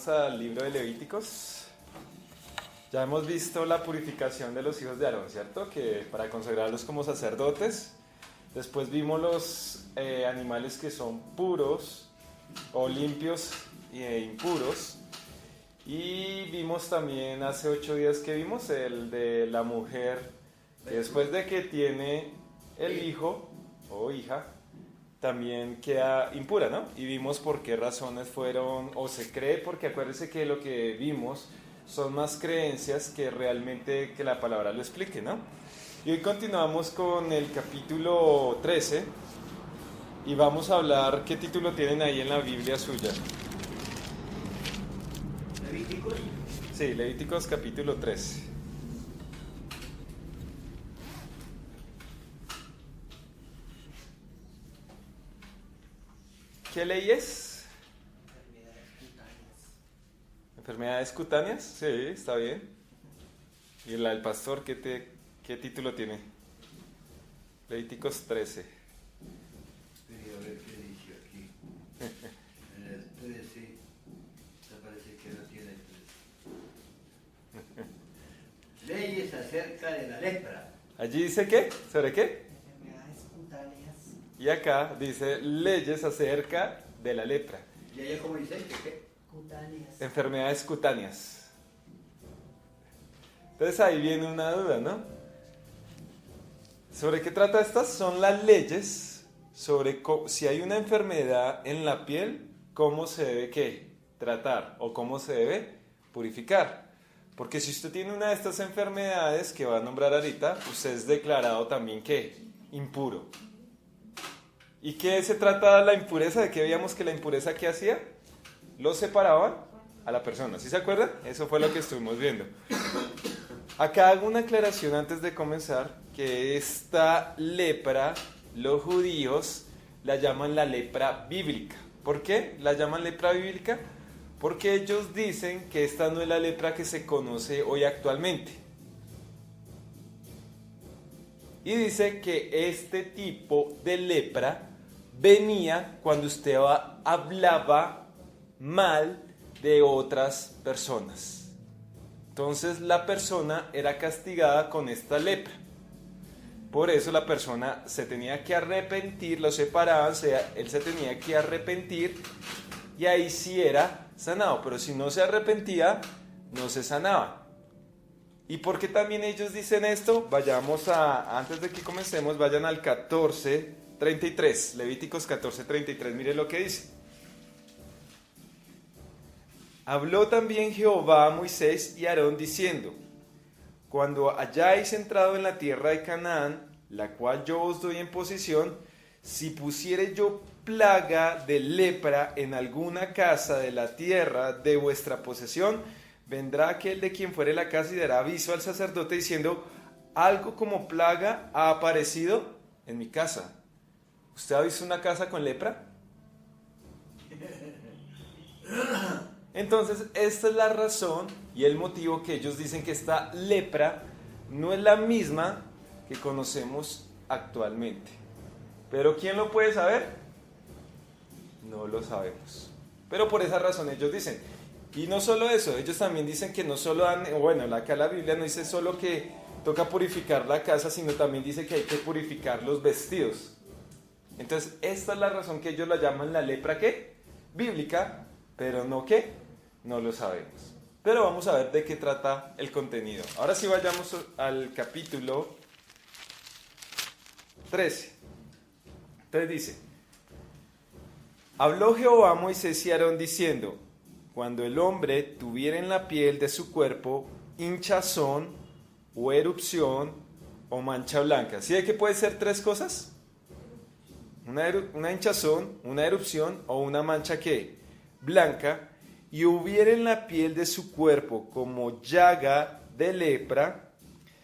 vamos al libro de Levíticos. Ya hemos visto la purificación de los hijos de Aarón, ¿cierto? Que para consagrarlos como sacerdotes. Después vimos los animales que son puros o limpios e impuros. Y vimos también hace 8 días que vimos el de la mujer que después de que tiene el hijo o hija también queda impura, ¿no? Y vimos por qué razones fueron, o se cree, porque acuérdense que lo que vimos son más creencias que realmente que la palabra lo explique, ¿no? Y hoy continuamos con el capítulo 13 y vamos a hablar, ¿qué título tienen ahí en la Biblia suya? ¿Levíticos? Sí, Levíticos capítulo 13. ¿Qué ley es? ¿Enfermedades cutáneas? Sí, está bien. ¿Y la del pastor qué título tiene? Levíticos 13. A ver qué dice aquí. En el 13, me parece que no tiene 13. Leyes acerca de la lepra. ¿Allí dice qué? ¿Sobre qué? Enfermedades cutáneas. Y acá dice leyes acerca de la lepra. ¿Y allá cómo dice? ¿Qué? Cutáneas. Enfermedades cutáneas. Entonces ahí viene una duda, ¿no? ¿Sobre qué trata estas? Son las leyes sobre si hay una enfermedad en la piel, cómo se debe ¿qué? Tratar o cómo se debe purificar. Porque si usted tiene una de estas enfermedades que va a nombrar ahorita, usted es declarado también ¿qué? Impuro. ¿Y qué se trata la impureza? ¿De qué veíamos que la impureza qué hacía? Lo separaban a la persona. ¿Sí se acuerdan? Eso fue lo que estuvimos viendo. Acá hago una aclaración antes de comenzar, que esta lepra, los judíos la llaman la lepra bíblica. ¿Por qué la llaman lepra bíblica? Porque ellos dicen que esta no es la lepra que se conoce hoy actualmente. Y dice que este tipo de lepra venía cuando usted hablaba mal de otras personas. Entonces la persona era castigada con esta lepra. Por eso la persona se tenía que arrepentir, lo separaban, él se tenía que arrepentir y ahí sí era sanado. Pero si no se arrepentía, no se sanaba. ¿Y por qué también ellos dicen esto? Antes de que comencemos, vayan al 14:33, Levíticos 14:33, mire lo que dice. Habló también Jehová a Moisés y a Aarón diciendo: cuando hayáis entrado en la tierra de Canaán, la cual yo os doy en posesión, si pusiere yo plaga de lepra en alguna casa de la tierra de vuestra posesión, vendrá aquel de quien fuere la casa y dará aviso al sacerdote diciendo: algo como plaga ha aparecido en mi casa. ¿Usted ha visto una casa con lepra? Entonces, esta es la razón y el motivo que ellos dicen que esta lepra no es la misma que conocemos actualmente. ¿Pero quién lo puede saber? No lo sabemos. Pero por esa razón ellos dicen. Y no solo eso, ellos también dicen que no solo acá la Biblia no dice solo que toca purificar la casa, sino también dice que hay que purificar los vestidos. Entonces, esta es la razón que ellos la llaman la lepra, ¿qué? Bíblica, pero no ¿qué? No lo sabemos. Pero vamos a ver de qué trata el contenido. Ahora sí vayamos al capítulo 13. Entonces dice: habló Jehová a Moisés y a Aarón diciendo: cuando el hombre tuviera en la piel de su cuerpo hinchazón o erupción o mancha blanca. ¿Sí de qué puede ser 3 cosas? Una hinchazón, una erupción o una mancha ¿qué? Blanca. Y hubiera en la piel de su cuerpo como llaga de lepra,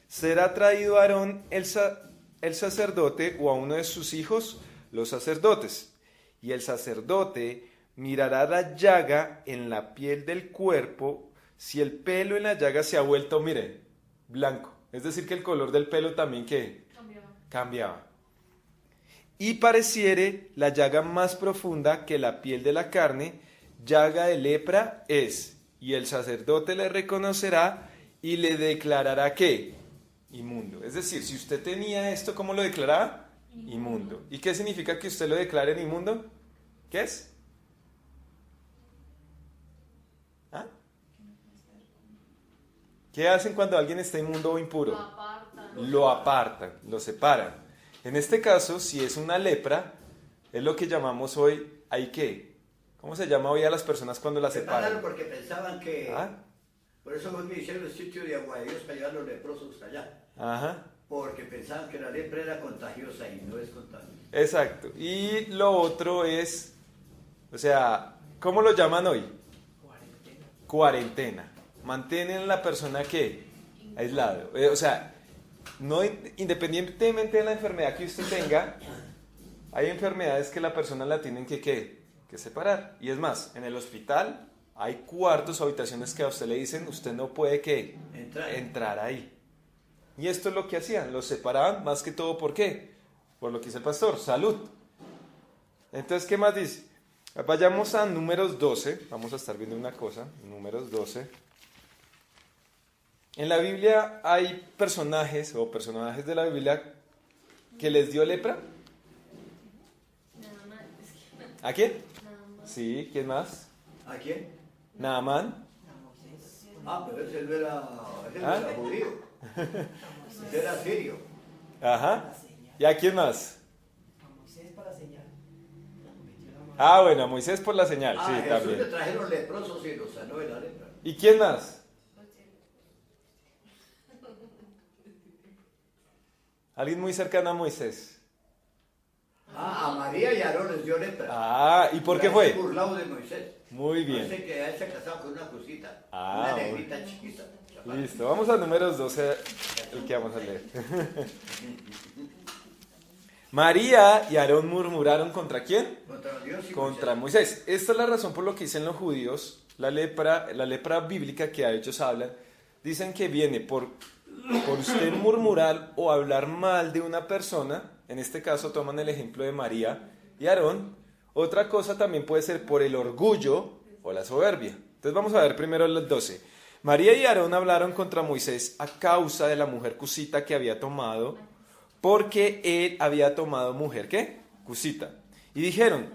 será traído a Aarón el sacerdote o a uno de sus hijos, los sacerdotes. Y el sacerdote mirará la llaga en la piel del cuerpo, si el pelo en la llaga se ha vuelto, mire, blanco. Es decir, que el color del pelo también ¿qué? Cambiaba. Y pareciere la llaga más profunda que la piel de la carne, llaga de lepra es, y el sacerdote le reconocerá y le declarará ¿qué? Inmundo. Es decir, si usted tenía esto, ¿cómo lo declaraba? Inmundo. ¿Y qué significa que usted lo declare en inmundo? ¿Qué es? ¿Ah? ¿Qué hacen cuando alguien está inmundo o impuro? Lo apartan, lo separan. En este caso, si es una lepra, es lo que llamamos hoy, ¿hay qué? ¿Cómo se llama hoy a las personas cuando las separan? Porque pensaban que... ¿Ah? Por eso me hicieron el sitio de Agua de Dios para llevar los leprosos hasta allá. Ajá. Porque pensaban que la lepra era contagiosa y no es contagiosa. Exacto. Y lo otro es, o sea, ¿cómo lo llaman hoy? Cuarentena. Mantienen a la persona ¿qué? Aislado. O sea, no, independientemente de la enfermedad que usted tenga, hay enfermedades que la persona la tienen que separar. Y es más, en el hospital hay cuartos o habitaciones que a usted le dicen, usted no puede entrar ahí. Y esto es lo que hacían, los separaban más que todo, ¿por qué? Por lo que dice el pastor, salud. Entonces, ¿qué más dice? Vayamos a Números 12, vamos a estar viendo una cosa, Números 12. En la Biblia hay personajes de la Biblia que les dio lepra. ¿A quién? Sí, ¿quién más? ¿A quién? Naamán. Pero ese no era judío. Ese era sirio. Ajá. ¿Y a quién más? A Moisés para señal. Bueno, a Moisés por la señal, sí, Jesús también. le trajeron leprosos y los sanó de la lepra. ¿Y quién más? Alguien muy cercano a Moisés. A María y a Aarón les dio lepra. ¿Y por qué fue? Burlado de Moisés. Muy bien. Parece que él se ha casado con una cosita. Una negrita chiquita. Listo, vamos a Números 12, el que vamos a leer. María y Aarón murmuraron ¿contra quién? Contra Dios y contra Moisés. Esta es la razón por lo que dicen los judíos, la lepra bíblica que a ellos hablan, dicen que viene por usted murmurar o hablar mal de una persona, en este caso toman el ejemplo de María y Aarón. Otra cosa también puede ser por el orgullo o la soberbia. Entonces vamos a ver primero los 12. María y Aarón hablaron contra Moisés a causa de la mujer cusita que había tomado, porque él había tomado mujer, ¿qué? Cusita. Y dijeron,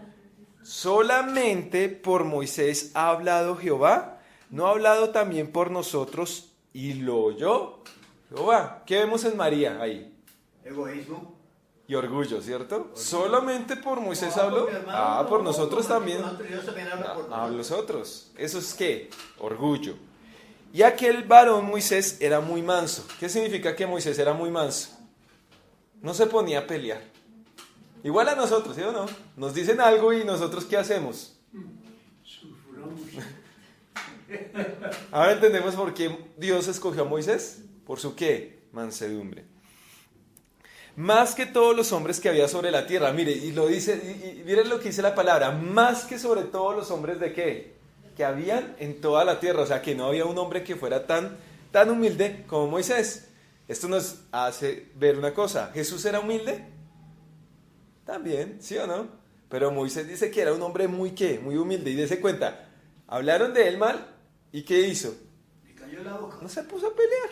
solamente por Moisés ha hablado Jehová, no ha hablado también por nosotros, y lo oyó Jehová. ¿Qué vemos en María ahí? Egoísmo. Y orgullo, ¿cierto? Solamente por Moisés habló. Por nosotros también. A los otros. ¿Eso es qué? Orgullo. Y aquel varón Moisés era muy manso. ¿Qué significa que Moisés era muy manso? No se ponía a pelear. Igual a nosotros, ¿sí o no? Nos dicen algo y nosotros ¿qué hacemos? Ahora entendemos por qué Dios escogió a Moisés. ¿Por su qué? Mansedumbre. Más que todos los hombres que había sobre la tierra. Mire, y lo dice, y miren lo que dice la palabra. Más que sobre todos los hombres de qué? Que habían en toda la tierra. O sea, que no había un hombre que fuera tan humilde como Moisés. Esto nos hace ver una cosa. ¿Jesús era humilde? También, ¿sí o no? Pero Moisés dice que era un hombre muy humilde. Y dése cuenta, hablaron de él mal. ¿Y qué hizo? Le cayó la boca. No se puso a pelear.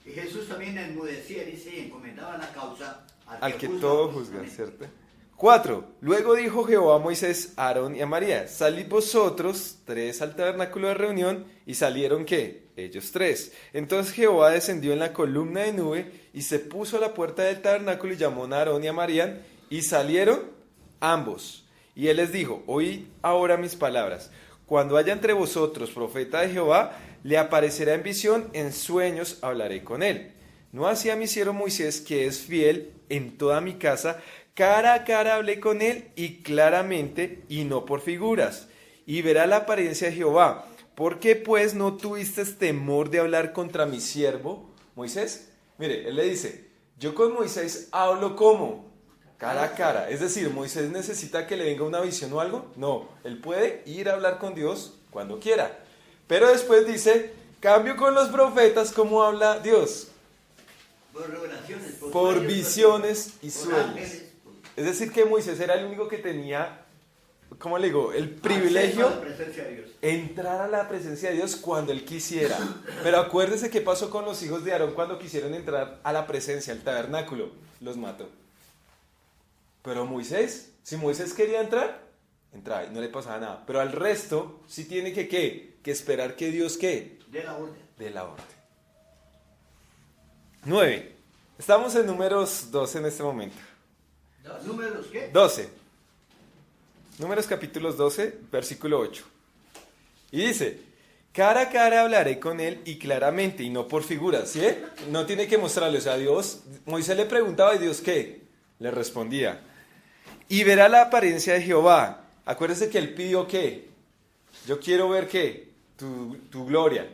Y Jesús también enmudecía, dice, y encomendaba la causa al que todo juzga, ¿cierto? 4. Luego dijo Jehová a Moisés, a Aarón y a María, salid vosotros 3 al tabernáculo de reunión, y salieron ¿qué? Ellos 3. Entonces Jehová descendió en la columna de nube y se puso a la puerta del tabernáculo y llamó a Aarón y a María, y salieron ambos. Y él les dijo, oíd ahora mis palabras. Cuando haya entre vosotros profeta de Jehová, le aparecerá en visión, en sueños hablaré con él. No así a mi siervo Moisés, que es fiel en toda mi casa, cara a cara hablé con él y claramente, y no por figuras. Y verá la apariencia de Jehová. ¿Por qué pues no tuviste temor de hablar contra mi siervo Moisés? Mire, él le dice, yo con Moisés hablo ¿cómo? Cara a cara. Es decir, ¿Moisés necesita que le venga una visión o algo? No, él puede ir a hablar con Dios cuando quiera. Pero después dice, cambio con los profetas, ¿cómo habla Dios? Por revelaciones, por visiones y por sueños. ángeles. Es decir, que Moisés era el único que tenía ¿cómo le digo? El Acceso privilegio. a la presencia de Dios. Entrar a la presencia de Dios cuando Él quisiera. Pero acuérdese qué pasó con los hijos de Aarón cuando quisieron entrar a la presencia, al tabernáculo. Los mató. Pero Moisés, si Moisés quería entrar, entraba y no le pasaba nada. Pero al resto sí tiene que ¿qué? Que esperar que Dios ¿qué? De la orden. De la orden. 9. Estamos en números 12 en este momento. ¿Números qué? 12. Números capítulos 12, versículo 8. Y dice, cara a cara hablaré con él y claramente, y no por figuras, ¿sí? No tiene que mostrarle, o sea, Dios, Moisés le preguntaba y Dios, ¿qué? Le respondía. Y verá la apariencia de Jehová. Acuérdese que él pidió, ¿qué? Yo quiero ver, ¿qué? Tu gloria.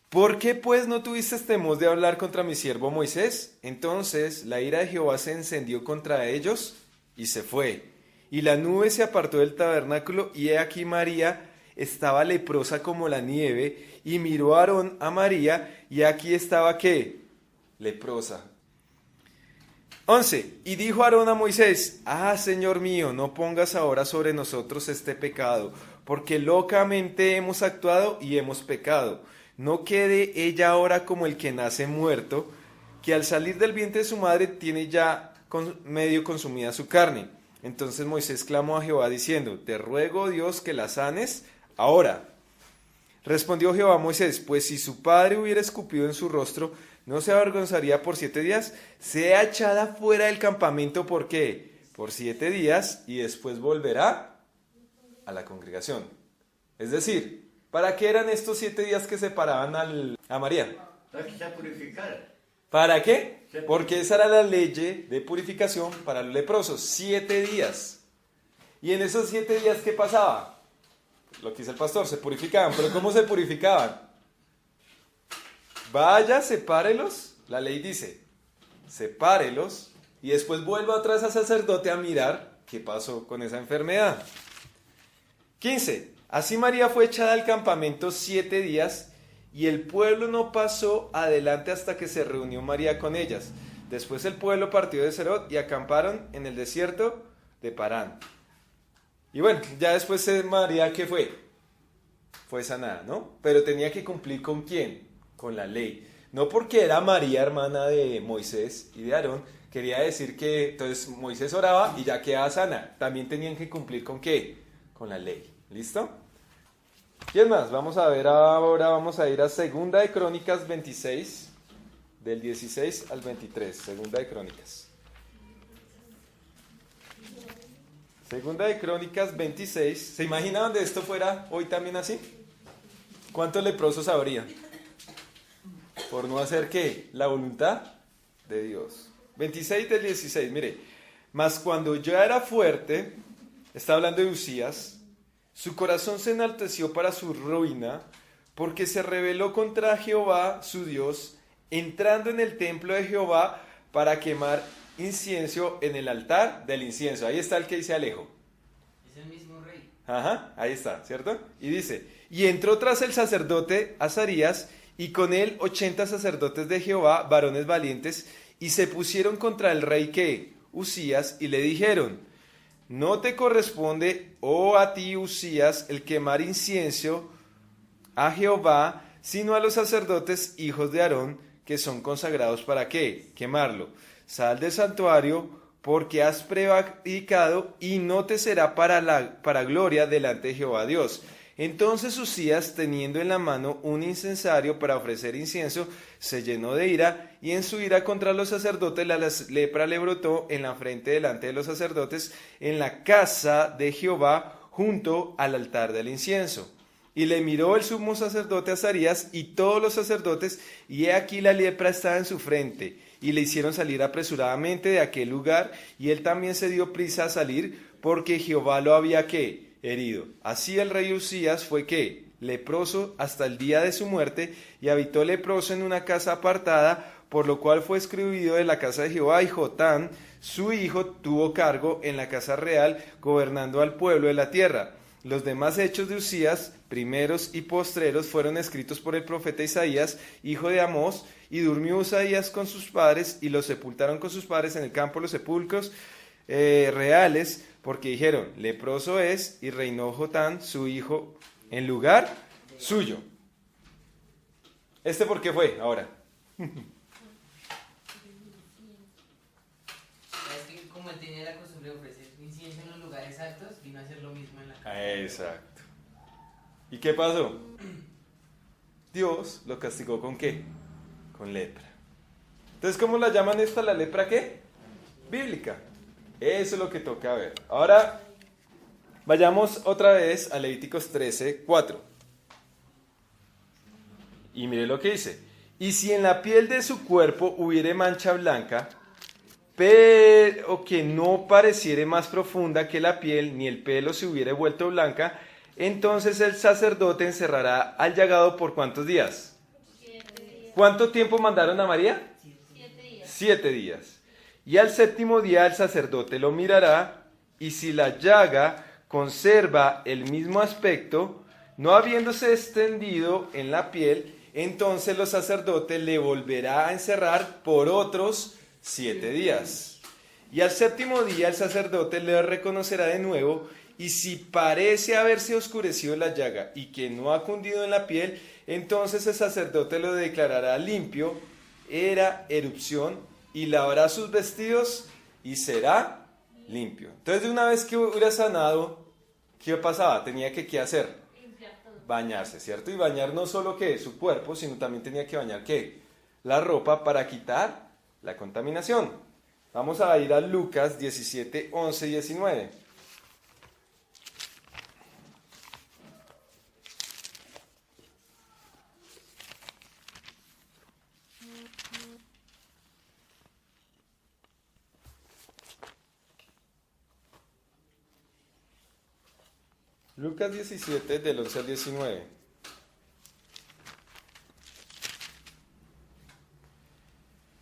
¿Por qué pues no tuviste temor de hablar contra mi siervo Moisés? Entonces la ira de Jehová se encendió contra ellos y se fue. Y la nube se apartó del tabernáculo y he aquí María estaba leprosa como la nieve y miró a Aarón a María y aquí estaba ¿qué? Leprosa. 11. Y dijo Aarón a Moisés, Señor mío, no pongas ahora sobre nosotros este pecado, porque locamente hemos actuado y hemos pecado. No quede ella ahora como el que nace muerto, que al salir del vientre de su madre tiene ya medio consumida su carne. Entonces Moisés clamó a Jehová diciendo, te ruego Dios que la sanes ahora. Respondió Jehová a Moisés, pues si su padre hubiera escupido en su rostro, ¿no se avergonzaría por 7 días? Sea echada fuera del campamento, ¿por qué? Por 7 días y después volverá a la congregación. Es decir, ¿para qué eran estos 7 días que separaban a María? Para que se purificara. ¿Para qué? Porque esa era la ley de purificación para los leprosos, 7 días. Y en esos 7 días, ¿qué pasaba? Lo que dice el pastor, se purificaban. ¿Pero cómo se purificaban? Vaya, sepárelos, la ley dice, sepárelos, y después vuelva otra vez al sacerdote a mirar qué pasó con esa enfermedad. 15. Así María fue echada al campamento 7 días, y el pueblo no pasó adelante hasta que se reunió María con ellas. Después el pueblo partió de Serot y acamparon en el desierto de Parán. Y bueno, ya después María, ¿qué fue? Fue sanada, ¿no? Pero tenía que cumplir ¿con quién? Con la ley. No porque era María hermana de Moisés y de Aarón, quería decir que entonces Moisés oraba y ya quedaba sana. También tenían que cumplir ¿con qué? Con la ley. ¿Listo? ¿Quién más? Vamos a ver ahora, vamos a ir a Segunda de Crónicas 26, del 16 al 23. Segunda de Crónicas. Segunda de Crónicas 26. ¿Se imagina donde esto fuera hoy también así? ¿Cuántos leprosos habría? Por no hacer ¿qué? La voluntad de Dios. 26 del 16, mire. Mas cuando ya era fuerte, está hablando de Uzías, su corazón se enalteció para su ruina, porque se rebeló contra Jehová, su Dios, entrando en el templo de Jehová para quemar incienso en el altar del incienso. Ahí está el que dice Alejo. Es el mismo rey. Ajá, ahí está, ¿cierto? Y dice, y entró tras el sacerdote Azarías, y con él 80 sacerdotes de Jehová, varones valientes, y se pusieron contra el rey que Uzías, y le dijeron, no te corresponde, oh a ti Uzías, el quemar incienso a Jehová, sino a los sacerdotes hijos de Aarón, que son consagrados para ¿qué? Quemarlo. Sal del santuario, porque has prevaricado, y no te será para gloria delante de Jehová Dios. Entonces Uzías, teniendo en la mano un incensario para ofrecer incienso, se llenó de ira, y en su ira contra los sacerdotes la lepra le brotó en la frente delante de los sacerdotes, en la casa de Jehová, junto al altar del incienso. Y le miró el sumo sacerdote Azarías y todos los sacerdotes, y he aquí la lepra estaba en su frente. Y le hicieron salir apresuradamente de aquel lugar, y él también se dio prisa a salir, porque Jehová lo había ¿qué? Herido. Así el rey Uzías fue ¿qué? Leproso hasta el día de su muerte, y habitó leproso en una casa apartada, por lo cual fue excluido de la casa de Jehová, y Jotán, su hijo, tuvo cargo en la casa real, gobernando al pueblo de la tierra. Los demás hechos de Uzías, primeros y postreros, fueron escritos por el profeta Isaías, hijo de Amós, y durmió Uzías con sus padres, y los sepultaron con sus padres en el campo de los sepulcros reales, porque dijeron, leproso es, y reinó Jotán, su hijo, en lugar suyo. ¿Este por qué fue? Ahora. Es que como él tenía la costumbre de ofrecer incienso en los lugares altos, vino a hacer lo mismo en la casa. Exacto. ¿Y qué pasó? Dios lo castigó ¿con qué? Con lepra. Entonces, ¿cómo la llaman esta? ¿La lepra qué? Bíblica. Eso es lo que toca ver. Ahora, vayamos otra vez a Levíticos 13:4. Y mire lo que dice. Y si en la piel de su cuerpo hubiere mancha blanca, pero que no pareciere más profunda que la piel, ni el pelo se hubiere vuelto blanca, entonces el sacerdote encerrará al llagado por ¿cuántos días? 7 días. ¿Cuánto tiempo mandaron a María? 7 días. 7 días. Y al séptimo día el sacerdote lo mirará, y si la llaga conserva el mismo aspecto, no habiéndose extendido en la piel, entonces los sacerdotes le volverá a encerrar por otros 7 días. Y al séptimo día el sacerdote le reconocerá de nuevo, y si parece haberse oscurecido la llaga y que no ha cundido en la piel, entonces el sacerdote lo declarará limpio, era erupción, y lavará sus vestidos y será limpio. Entonces, de una vez que hubiera sanado, ¿qué pasaba? Tenía que ¿qué hacer? Limpiar todo. Bañarse, ¿cierto? Y bañar no solo ¿qué? Su cuerpo, sino también tenía que bañar ¿qué? La ropa para quitar la contaminación. Vamos a ir a Lucas 17, 11 y 19. Lucas 17, del 11 al 19.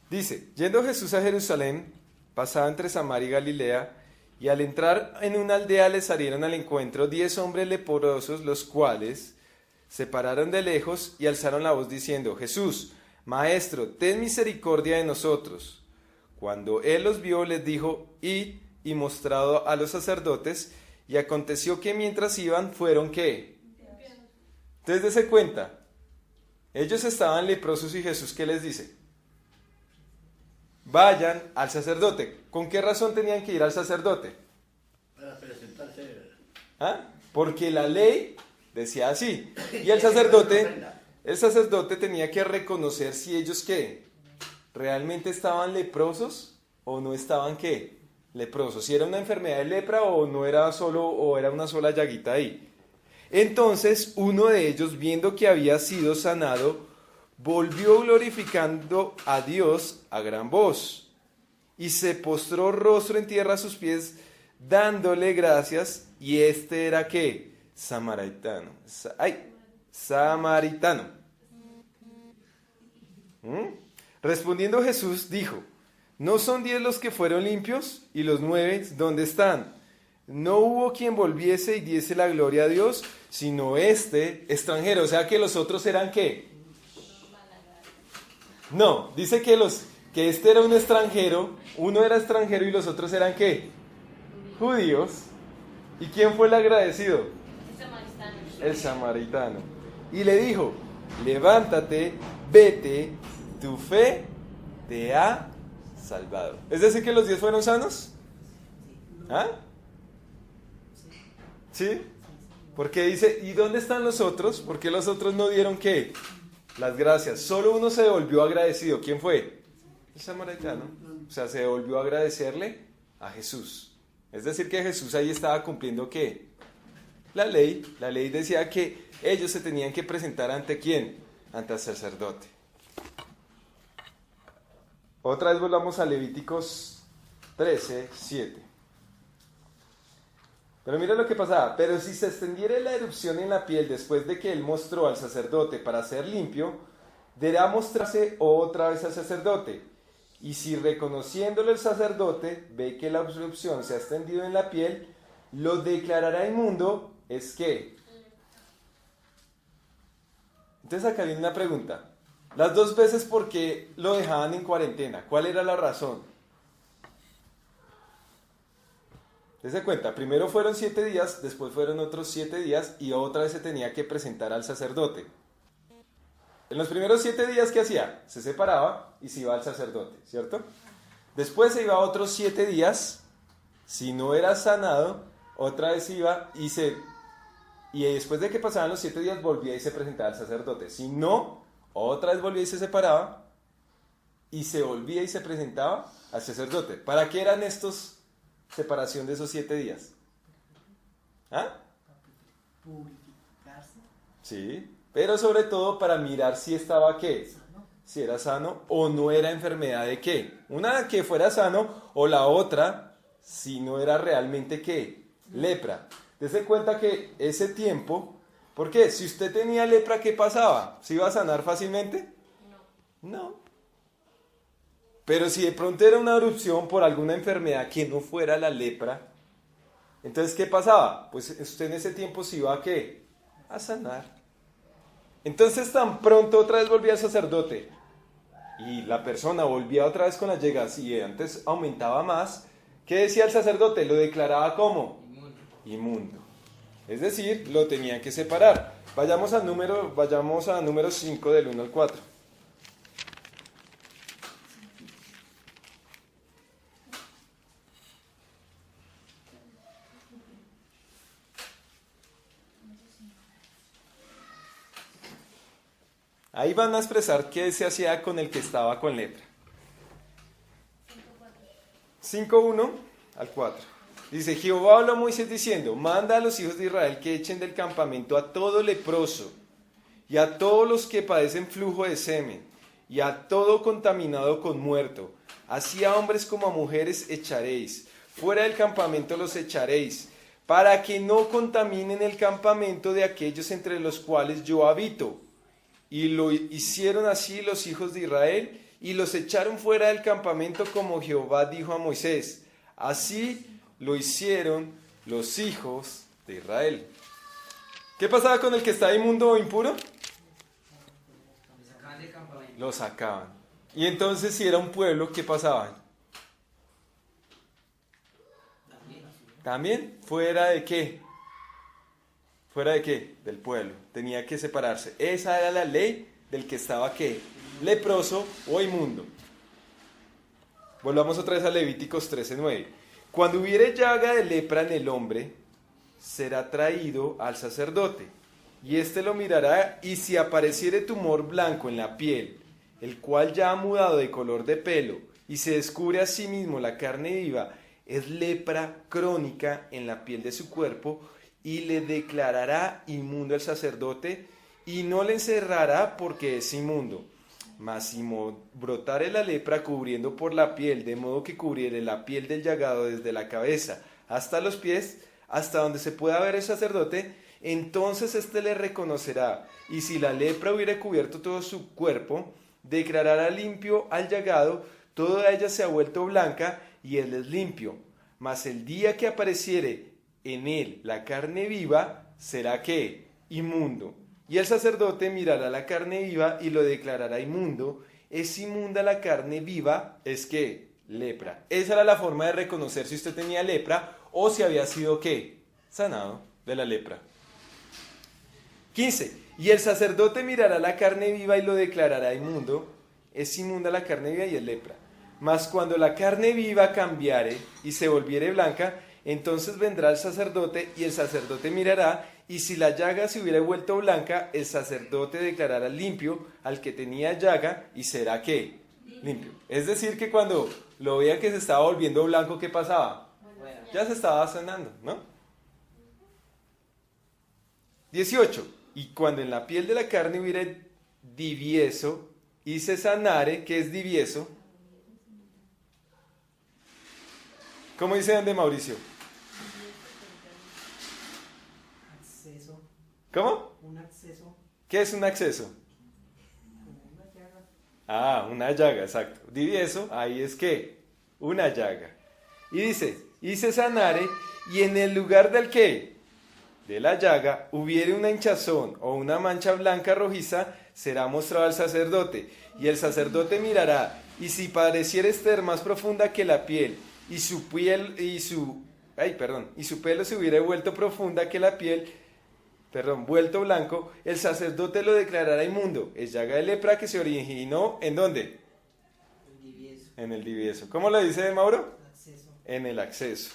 Dice, yendo Jesús a Jerusalén, pasaba entre Samaria y Galilea, y al entrar en una aldea le salieron al encuentro 10 hombres leprosos, los cuales se pararon de lejos y alzaron la voz diciendo, Jesús, Maestro, ten misericordia de nosotros. Cuando él los vio, les dijo, id y mostrado a los sacerdotes, y aconteció que mientras iban, fueron ¿qué? Entonces dése cuenta, ellos estaban leprosos y Jesús ¿qué les dice? Vayan al sacerdote. ¿Con qué razón tenían que ir al sacerdote? Para presentarse. ¿Ah? Porque la ley decía así. Y el sacerdote tenía que reconocer si ellos ¿qué? ¿Realmente estaban leprosos o no estaban ¿qué? Leprosos. Si era una enfermedad de lepra o no era solo, o era una sola llaguita ahí. Entonces uno de ellos, viendo que había sido sanado, volvió glorificando a Dios a gran voz, y se postró rostro en tierra a sus pies, dándole gracias, y este era ¿qué? Samaritano. Samaritano. Respondiendo Jesús dijo, ¿no son 10 los que fueron limpios? ¿Y los 9 dónde están? No hubo quien volviese y diese la gloria a Dios, sino este extranjero. O sea que los otros eran ¿qué? No, dice que este era un extranjero, uno era extranjero y los otros eran ¿qué? Judíos. ¿Y quién fue el agradecido? El samaritano. Y le dijo, levántate, vete, tu fe te ha salvado. ¿Es decir que los 10 fueron sanos? ¿Ah? ¿Sí? Porque dice, ¿y dónde están los otros? ¿Por qué los otros no dieron qué? Las gracias. Solo uno se devolvió agradecido. ¿Quién fue? El samaritano. O sea, se devolvió a agradecerle a Jesús. Es decir que Jesús ahí estaba cumpliendo ¿qué? La ley. La ley decía que ellos se tenían que presentar ante ¿quién? Ante el sacerdote. Otra vez volvamos a Levíticos 13, 7. Pero mira lo que pasaba. Pero si se extendiera la erupción en la piel después de que él mostró al sacerdote para ser limpio, deberá mostrarse otra vez al sacerdote. Y si reconociéndolo el sacerdote ve que la erupción se ha extendido en la piel, lo declarará inmundo, ¿es qué? Entonces acá viene una pregunta. Las 2 veces, ¿por qué lo dejaban en cuarentena? ¿Cuál era la razón? Dese cuenta, primero fueron 7 días, después fueron otros 7 días y otra vez se tenía que presentar al sacerdote. En los primeros 7 días, ¿qué hacía? Se separaba y se iba al sacerdote, ¿cierto? Después se iba otros 7 días, si no era sanado, otra vez iba y después de que pasaban los 7 días volvía y se presentaba al sacerdote. Si no, otra vez volvía y se separaba y se volvía y se presentaba al sacerdote. ¿Para qué eran estos separación de esos 7 días? ¿Ah? Purificarse. Sí, pero sobre todo para mirar si estaba ¿qué? Sano. Si era sano o no era enfermedad de qué. Una que fuera sano o la otra si no era realmente qué, lepra. Dese cuenta que ese tiempo, ¿por qué? Si usted tenía lepra, ¿qué pasaba? ¿Se iba a sanar fácilmente? No. Pero si de pronto era una erupción por alguna enfermedad que no fuera la lepra, entonces ¿qué pasaba? Pues usted en ese tiempo se iba a ¿qué? A sanar. Entonces tan pronto otra vez volvía el sacerdote y la persona volvía otra vez con las llagas y antes aumentaba más, ¿qué decía el sacerdote? Lo declaraba como inmundo. Es decir, lo tenían que separar. Vayamos a número 5 del 1 al 4. Ahí van a expresar qué se hacía con el que estaba con lepra. 5:1 al 4. Dice, Jehová habló a Moisés diciendo, manda a los hijos de Israel que echen del campamento a todo leproso, y a todos los que padecen flujo de semen, y a todo contaminado con muerto. Así a hombres como a mujeres echaréis. Fuera del campamento los echaréis, para que no contaminen el campamento de aquellos entre los cuales yo habito. Y lo hicieron así los hijos de Israel, y los echaron fuera del campamento como Jehová dijo a Moisés. Así lo hicieron los hijos de Israel. ¿Qué pasaba con el que estaba inmundo o impuro? Lo sacaban del campamento. Lo sacaban. Y entonces si era un pueblo, ¿qué pasaba? ¿También? ¿Fuera de qué? ¿Fuera de qué? Del pueblo. Tenía que separarse. Esa era la ley del que estaba ¿qué? Leproso o inmundo. Volvamos otra vez a Levíticos 13:9. Cuando hubiere llaga de lepra en el hombre, será traído al sacerdote, y éste lo mirará, y si apareciere tumor blanco en la piel, el cual ya ha mudado de color de pelo, y se descubre a sí mismo la carne viva, es lepra crónica en la piel de su cuerpo, y le declarará inmundo al sacerdote, y no le encerrará porque es inmundo. Mas si brotare la lepra cubriendo por la piel, de modo que cubriere la piel del llagado desde la cabeza hasta los pies, hasta donde se pueda ver el sacerdote, entonces éste le reconocerá, y si la lepra hubiere cubierto todo su cuerpo, declarará limpio al llagado, toda ella se ha vuelto blanca, y él es limpio. Mas el día que apareciere en él la carne viva, será ¿qué? Inmundo. Y el sacerdote mirará la carne viva y lo declarará inmundo. Es inmunda la carne viva, es ¿qué? Lepra. Esa era la forma de reconocer si usted tenía lepra o si había sido ¿qué? Sanado de la lepra. 15. Y el sacerdote mirará la carne viva y lo declarará inmundo. Es inmunda la carne viva y es lepra. Mas cuando la carne viva cambiare y se volviere blanca, entonces vendrá el sacerdote y el sacerdote mirará, y si la llaga se hubiera vuelto blanca, el sacerdote declarará limpio al que tenía llaga y será ¿qué? Limpio. Es decir que cuando lo veía que se estaba volviendo blanco, ¿qué pasaba? Bueno, Ya se estaba sanando, ¿no? 18. Y cuando en la piel de la carne hubiera divieso y se sanare, ¿qué es divieso? ¿Cómo dice donde Mauricio? Acceso. ¿Cómo? Un acceso. ¿Qué es un acceso? Una llaga. Ah, una llaga, exacto. Divieso, ahí es que una llaga. Y dice, y se sanare, y en el lugar del qué, de la llaga, hubiere una hinchazón o una mancha blanca rojiza, será mostrado al sacerdote. Y el sacerdote mirará, y si pareciere estar más profunda que la piel, y su y su pelo se hubiera vuelto profunda que la piel, vuelto blanco, el sacerdote lo declarará inmundo. Es llaga de lepra que se originó, ¿en dónde? El divieso. En el divieso. ¿Cómo lo dice Mauro? Acceso. En el acceso.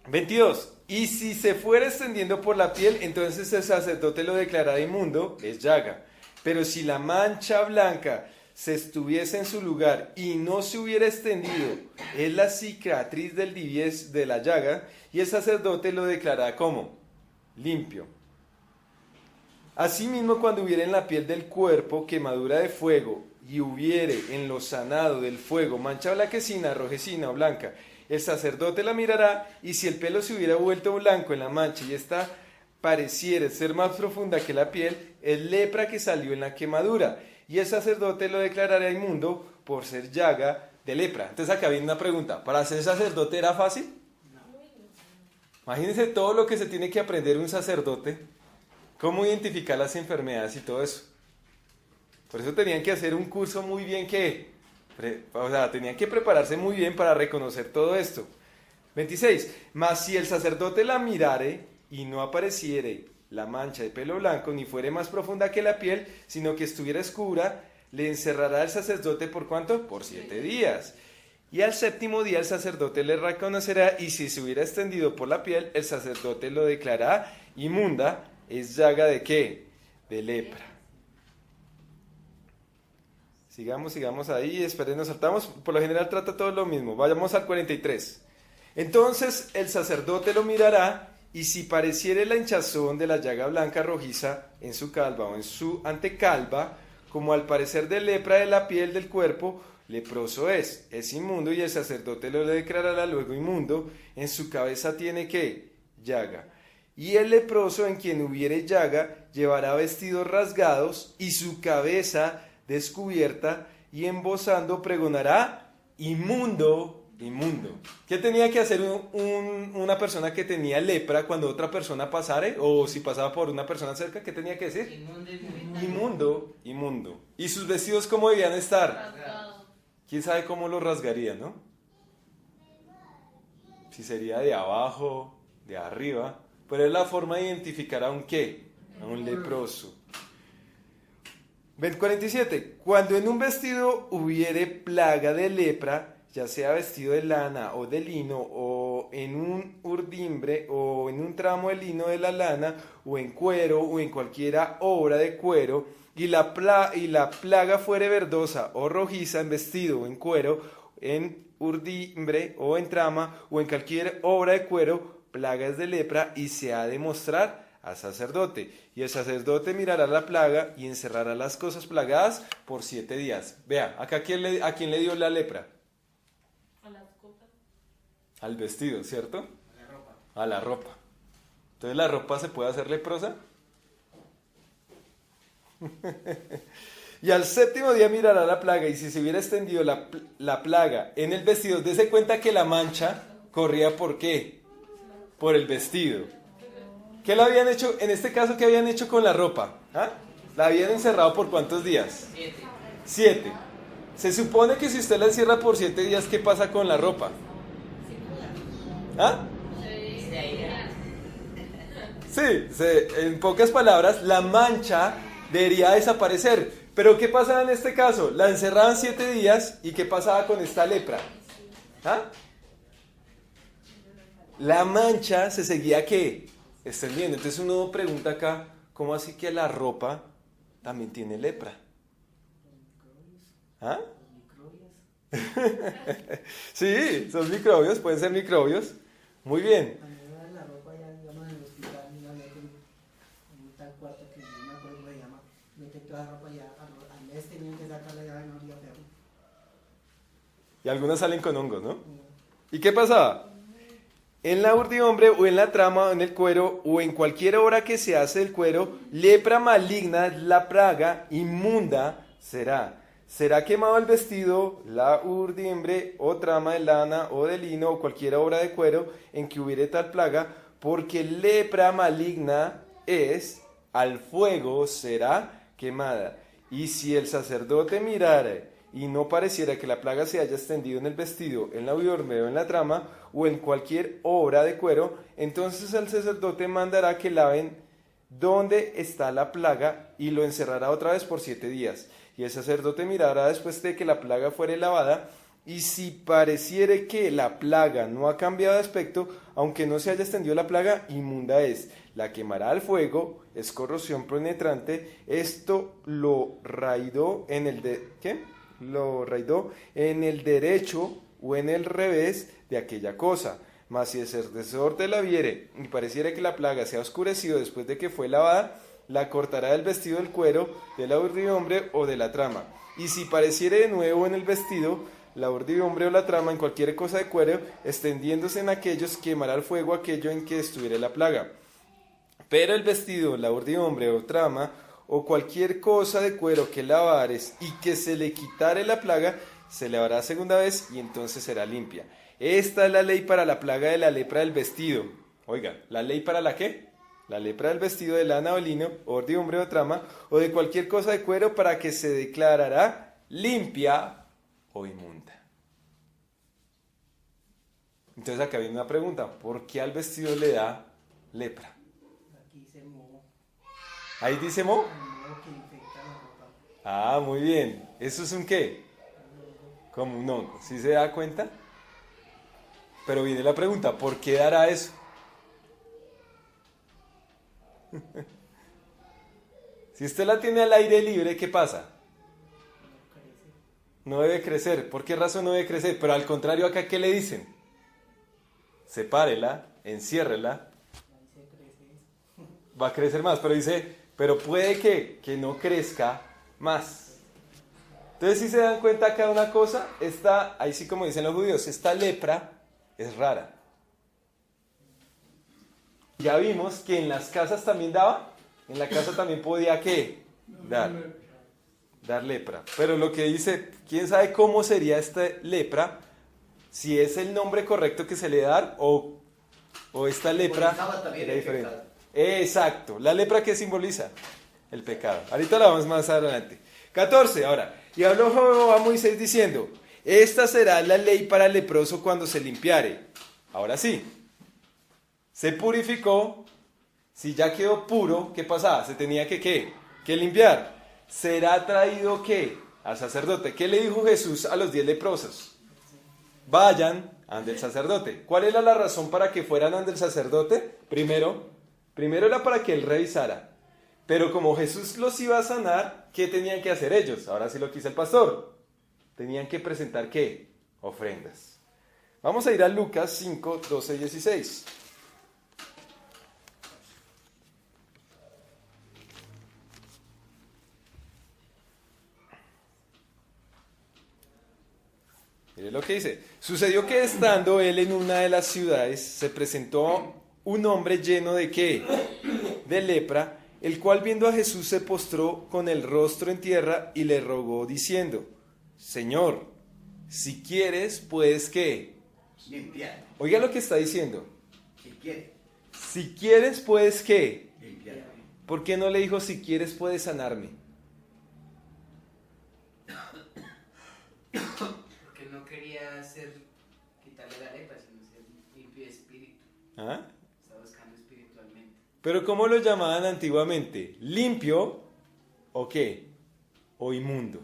22. Y si se fuera extendiendo por la piel, entonces el sacerdote lo declarará inmundo, es llaga. Pero si la mancha blanca se estuviese en su lugar y no se hubiera extendido, es la cicatriz del divieso de la llaga, y el sacerdote lo declarará como limpio. Asimismo, cuando hubiere en la piel del cuerpo quemadura de fuego, y hubiere en lo sanado del fuego mancha blanquecina, rojecina o blanca, el sacerdote la mirará, y si el pelo se hubiera vuelto blanco en la mancha y esta pareciera ser más profunda que la piel, es lepra que salió en la quemadura, y el sacerdote lo declarará inmundo por ser llaga de lepra. Entonces acá viene una pregunta, ¿para ser sacerdote era fácil? Imagínense todo lo que se tiene que aprender un sacerdote, cómo identificar las enfermedades y todo eso. Por eso tenían que hacer un curso muy bien tenían que prepararse muy bien para reconocer todo esto. 26. Mas si el sacerdote la mirare y no apareciere la mancha de pelo blanco, ni fuere más profunda que la piel, sino que estuviera oscura, le encerrará el sacerdote ¿por cuánto? Por 7 días. Y al 7º día el sacerdote le reconocerá, y si se hubiera extendido por la piel, el sacerdote lo declarará inmunda. ¿Es llaga de qué? De lepra. Sigamos ahí, esperen, nos saltamos. Por lo general trata todo lo mismo. Vayamos al 43. Entonces el sacerdote lo mirará, y si pareciere la hinchazón de la llaga blanca rojiza en su calva o en su antecalva, como al parecer de lepra de la piel del cuerpo, leproso es inmundo, y el sacerdote lo declarará luego inmundo. En su cabeza tiene ¿qué? Llaga. Y el leproso en quien hubiere llaga llevará vestidos rasgados y su cabeza descubierta, y embozando pregonará inmundo, inmundo. ¿Qué tenía que hacer una persona que tenía lepra cuando otra persona pasare, o si pasaba por una persona cerca? ¿Qué tenía que decir? Inmundo, inmundo. ¿Y sus vestidos cómo debían estar? Rasgado. ¿Quién sabe cómo lo rasgaría, no? Si sería de abajo, de arriba. Pero es la forma de identificar a un ¿qué? A un leproso. 47. Cuando en un vestido hubiere plaga de lepra, ya sea vestido de lana o de lino, o en un urdimbre, o en un tramo de lino de la lana, o en cuero, o en cualquiera obra de cuero, y la plaga fuere verdosa o rojiza en vestido o en cuero, en urdimbre o en trama, o en cualquier obra de cuero, plaga es de lepra, y se ha de mostrar al sacerdote, y el sacerdote mirará la plaga y encerrará las cosas plagadas por 7 días. Vea, acá ¿a quién le dio la lepra? A las copas. Al vestido, ¿cierto? A la ropa. A la ropa. Entonces, ¿la ropa se puede hacer leprosa? Y al 7º día mirará la plaga, y si se hubiera extendido la plaga en el vestido, dése cuenta que la mancha corría ¿por qué? Por el vestido. ¿Qué le habían hecho? En este caso, ¿qué habían hecho con la ropa? ¿Ah? ¿La habían encerrado por cuántos días? 7. Se supone que si usted la encierra por 7 días, ¿qué pasa con la ropa? ¿Ah? Sí, en pocas palabras, la mancha debería desaparecer. Pero ¿qué pasaba en este caso? La encerraban 7 días, ¿y qué pasaba con esta lepra? ¿Ah? La mancha se seguía ¿qué? Extendiendo. Entonces uno pregunta acá, ¿cómo así que la ropa también tiene lepra? ¿Ah? Sí, son microbios, pueden ser microbios. Muy bien. También la ropa ya, digamos, en el hospital, una vez en un tal cuarto que no me acuerdo cómo se llama, meten toda la ropa ya, al mes tenían que sacarla ya en orilla feo. Y algunas salen con hongos, ¿no? ¿Y qué pasaba? En la urdimbre o en la trama o en el cuero o en cualquier obra que se hace del cuero, lepra maligna, la plaga inmunda será. Será quemado el vestido, la urdimbre o trama de lana o de lino o cualquier obra de cuero en que hubiere tal plaga, porque lepra maligna es, al fuego será quemada. Y si el sacerdote mirare y no pareciera que la plaga se haya extendido en el vestido, en la huidormeo, en la trama o en cualquier obra de cuero, entonces el sacerdote mandará que laven donde está la plaga y lo encerrará otra vez por 7 días. Y el sacerdote mirará después de que la plaga fuere lavada, y si pareciere que la plaga no ha cambiado de aspecto, aunque no se haya extendido la plaga, inmunda es. La quemará al fuego, es corrosión penetrante. Esto lo raidó en el derecho o en el revés de aquella cosa. Mas si el sacerdote la viere y pareciera que la plaga se ha oscurecido después de que fue lavada, la cortará del vestido del cuero, de la urdimbre o de la trama. Y si pareciere de nuevo en el vestido, la urdimbre o la trama, en cualquier cosa de cuero, extendiéndose en aquellos, quemará al fuego aquello en que estuviere la plaga. Pero el vestido, la urdimbre o trama, o cualquier cosa de cuero que lavares y que se le quitare la plaga, se lavará segunda vez y entonces será limpia. Esta es la ley para la plaga de la lepra del vestido. Oiga, ¿la ley para la qué? La lepra del vestido de lana o lino, o urdimbre o trama, o de cualquier cosa de cuero, para que se declarará limpia o inmunda. Entonces acá viene una pregunta: ¿por qué al vestido le da lepra? Aquí dice moho. ¿Ahí dice mo? El moho que infecta la ropa. Ah, muy bien. ¿Eso es un qué? Como un hongo. ¿Sí se da cuenta? Pero viene la pregunta: ¿por qué dará eso? Si usted la tiene al aire libre, ¿qué pasa? No crece. No debe crecer. ¿Por qué razón no debe crecer? Pero al contrario, acá, ¿qué le dicen? Sepárela, enciérrela, Ahí se crece eso. va a crecer más. Pero dice, pero puede que no crezca más. Entonces, si se dan cuenta acá de una cosa, ahí sí como dicen los judíos, esta lepra es rara. Ya vimos que en las casas también daba, en la casa también podía, ¿qué? Dar lepra. Pero lo que dice, ¿quién sabe cómo sería esta lepra? Si es el nombre correcto que se le da o esta lepra Simbolizaba también era el diferente. pecado. Exacto. ¿La lepra qué simboliza? El pecado. Ahorita la vamos más adelante. 14. Ahora, y habló Jehová a Moisés diciendo: esta será la ley para el leproso cuando se limpiare. Ahora sí. Se purificó. Si ya quedó puro, ¿qué pasaba? Se tenía que limpiar. ¿Será traído qué? Al sacerdote. ¿Qué le dijo Jesús a los 10 leprosos? Vayan ante el sacerdote. ¿Cuál era la razón para que fueran ante el sacerdote? Primero era para que él revisara. Pero como Jesús los iba a sanar, ¿qué tenían que hacer ellos? Ahora sí lo quiso el pastor. Tenían que presentar ¿qué? Ofrendas. Vamos a ir a Lucas 5, 12 y 16. Mire lo que dice. Sucedió que estando él en una de las ciudades, se presentó un hombre lleno de ¿qué? De lepra, el cual viendo a Jesús se postró con el rostro en tierra y le rogó diciendo: Señor, si quieres, puedes ¿qué? Limpiar. Oiga lo que está diciendo. Si quiere, Si quieres, puedes ¿qué? limpiar. ¿Por qué no le dijo si quieres, puedes sanarme? Porque no quería quitarle la lepra, sino ser limpio de espíritu. ¿Ah? Está buscando espiritualmente. Pero ¿cómo lo llamaban antiguamente? ¿Limpio o qué? O inmundo.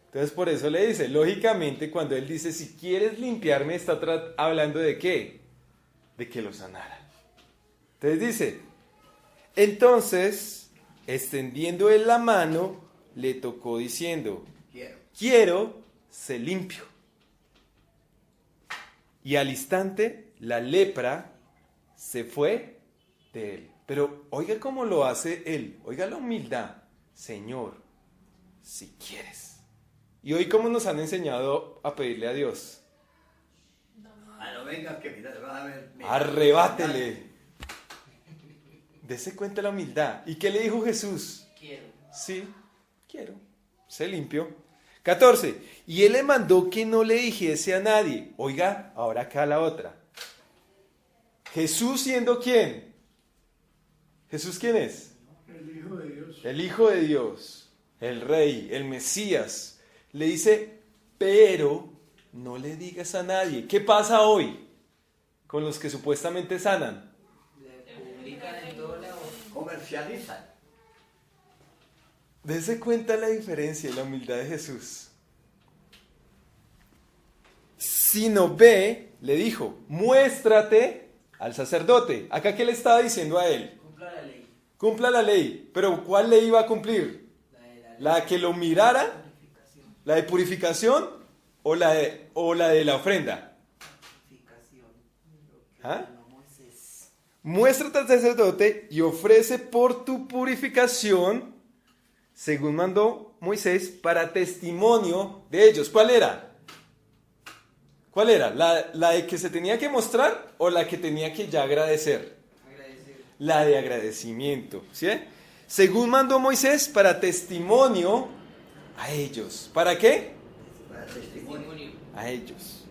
Entonces por eso le dice, lógicamente cuando él dice si quieres limpiarme, está hablando de qué? De que lo sanara. Entonces dice, entonces, extendiendo él la mano, le tocó diciendo: quiero ser limpio. Y al instante la lepra se fue de él. Pero oiga cómo lo hace él, oiga la humildad. Señor, si quieres. Y hoy cómo nos han enseñado a pedirle a Dios. No venga que mira, vas a ver. Arrebátele. Dese cuenta de la humildad. ¿Y qué le dijo Jesús? Quiero. Sí, quiero. Se limpió. 14. Y él le mandó que no le dijese a nadie. Oiga, ahora acá la otra. Jesús siendo ¿quién? ¿Jesús quién es? El Hijo de Dios. El Hijo de Dios, el Rey, el Mesías. le dice, pero no le digas a nadie. ¿Qué pasa hoy con los que supuestamente sanan? Le publican en todo lado. Comercializan. Dese cuenta la diferencia y la humildad de Jesús. Sino ve, le dijo, muéstrate al sacerdote. ¿Acá qué le estaba diciendo a él? Cumpla la ley. Cumpla la ley. ¿Pero cuál ley iba a cumplir? ¿La que lo mirara? ¿La de purificación? ¿O la de la ofrenda? ¿Ah? Muéstrate al sacerdote y ofrece por tu purificación, según mandó Moisés, para testimonio de ellos. ¿Cuál era? ¿Cuál era? ¿La de que se tenía que mostrar o la que tenía que ya agradecer? Agradecer. La de agradecimiento, ¿sí? Según mandó Moisés, para testimonio a ellos. ¿Para qué? Para testimonio. A ellos.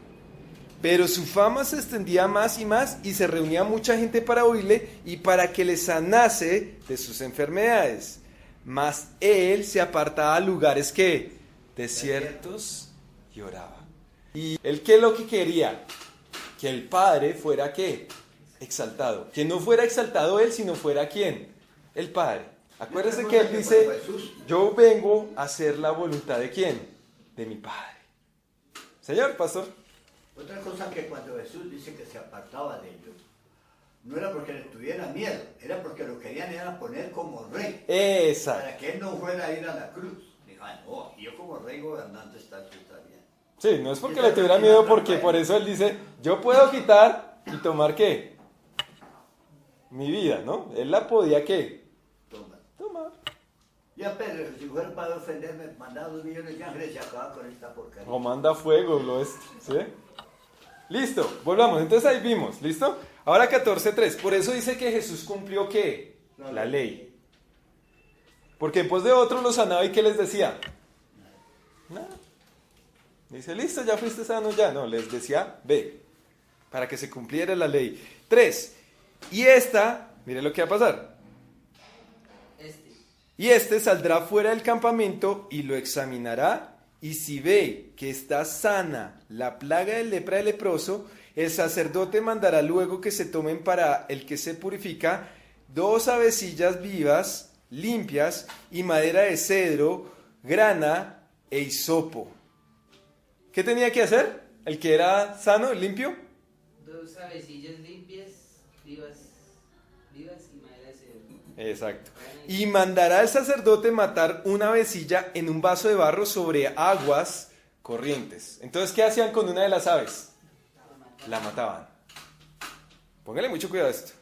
Pero su fama se extendía más y más y se reunía mucha gente para oírle y para que le sanase de sus enfermedades. Mas él se apartaba a lugares que desiertos y oraba. ¿Y él qué es lo que quería? Que el Padre fuera ¿qué? Exaltado. Que no fuera exaltado él, sino fuera ¿quién? El Padre. Acuérdese que él dice, yo vengo a hacer la voluntad de ¿quién? De mi Padre. Señor pastor. Otra cosa que cuando Jesús dice que se apartaba de ellos, no era porque le tuviera miedo, era porque lo querían era poner como rey. Exacto. Para que él no fuera a ir a la cruz. Dijo, no, yo como rey gobernante está bien. Sí, no es porque le tuviera miedo, porque por eso él dice, yo puedo quitar y tomar ¿qué? Mi vida, ¿no? Él la podía ¿qué? Tomar. Ya Pedro, si fuera para ofenderme, mandaba 2 millones de ángeles y acaba con esta porcaría. O manda fuego, lo es, ¿sí? Listo, volvamos, entonces ahí vimos, ¿listo? Ahora 14:3, por eso dice que Jesús cumplió ¿qué? La ley. Porque en pos de otros los sanaba y ¿qué les decía? Nada. Dice, listo, ya fuiste sano, ya. No, les decía, ve, para que se cumpliera la ley. 3, y esta, mire lo que va a pasar. Y este saldrá fuera del campamento y lo examinará, y si ve que está sana la plaga de lepra del leproso, el sacerdote mandará luego que se tomen para el que se purifica 2 avecillas vivas, limpias, y madera de cedro, grana e hisopo. ¿Qué tenía que hacer? El que era sano, limpio. 2 avecillas limpias, vivas y madera de cedro. Exacto. Y mandará el sacerdote matar una avecilla en un vaso de barro sobre aguas corrientes. Entonces, ¿qué hacían con una de las aves? La mataban. Póngale mucho cuidado a esto.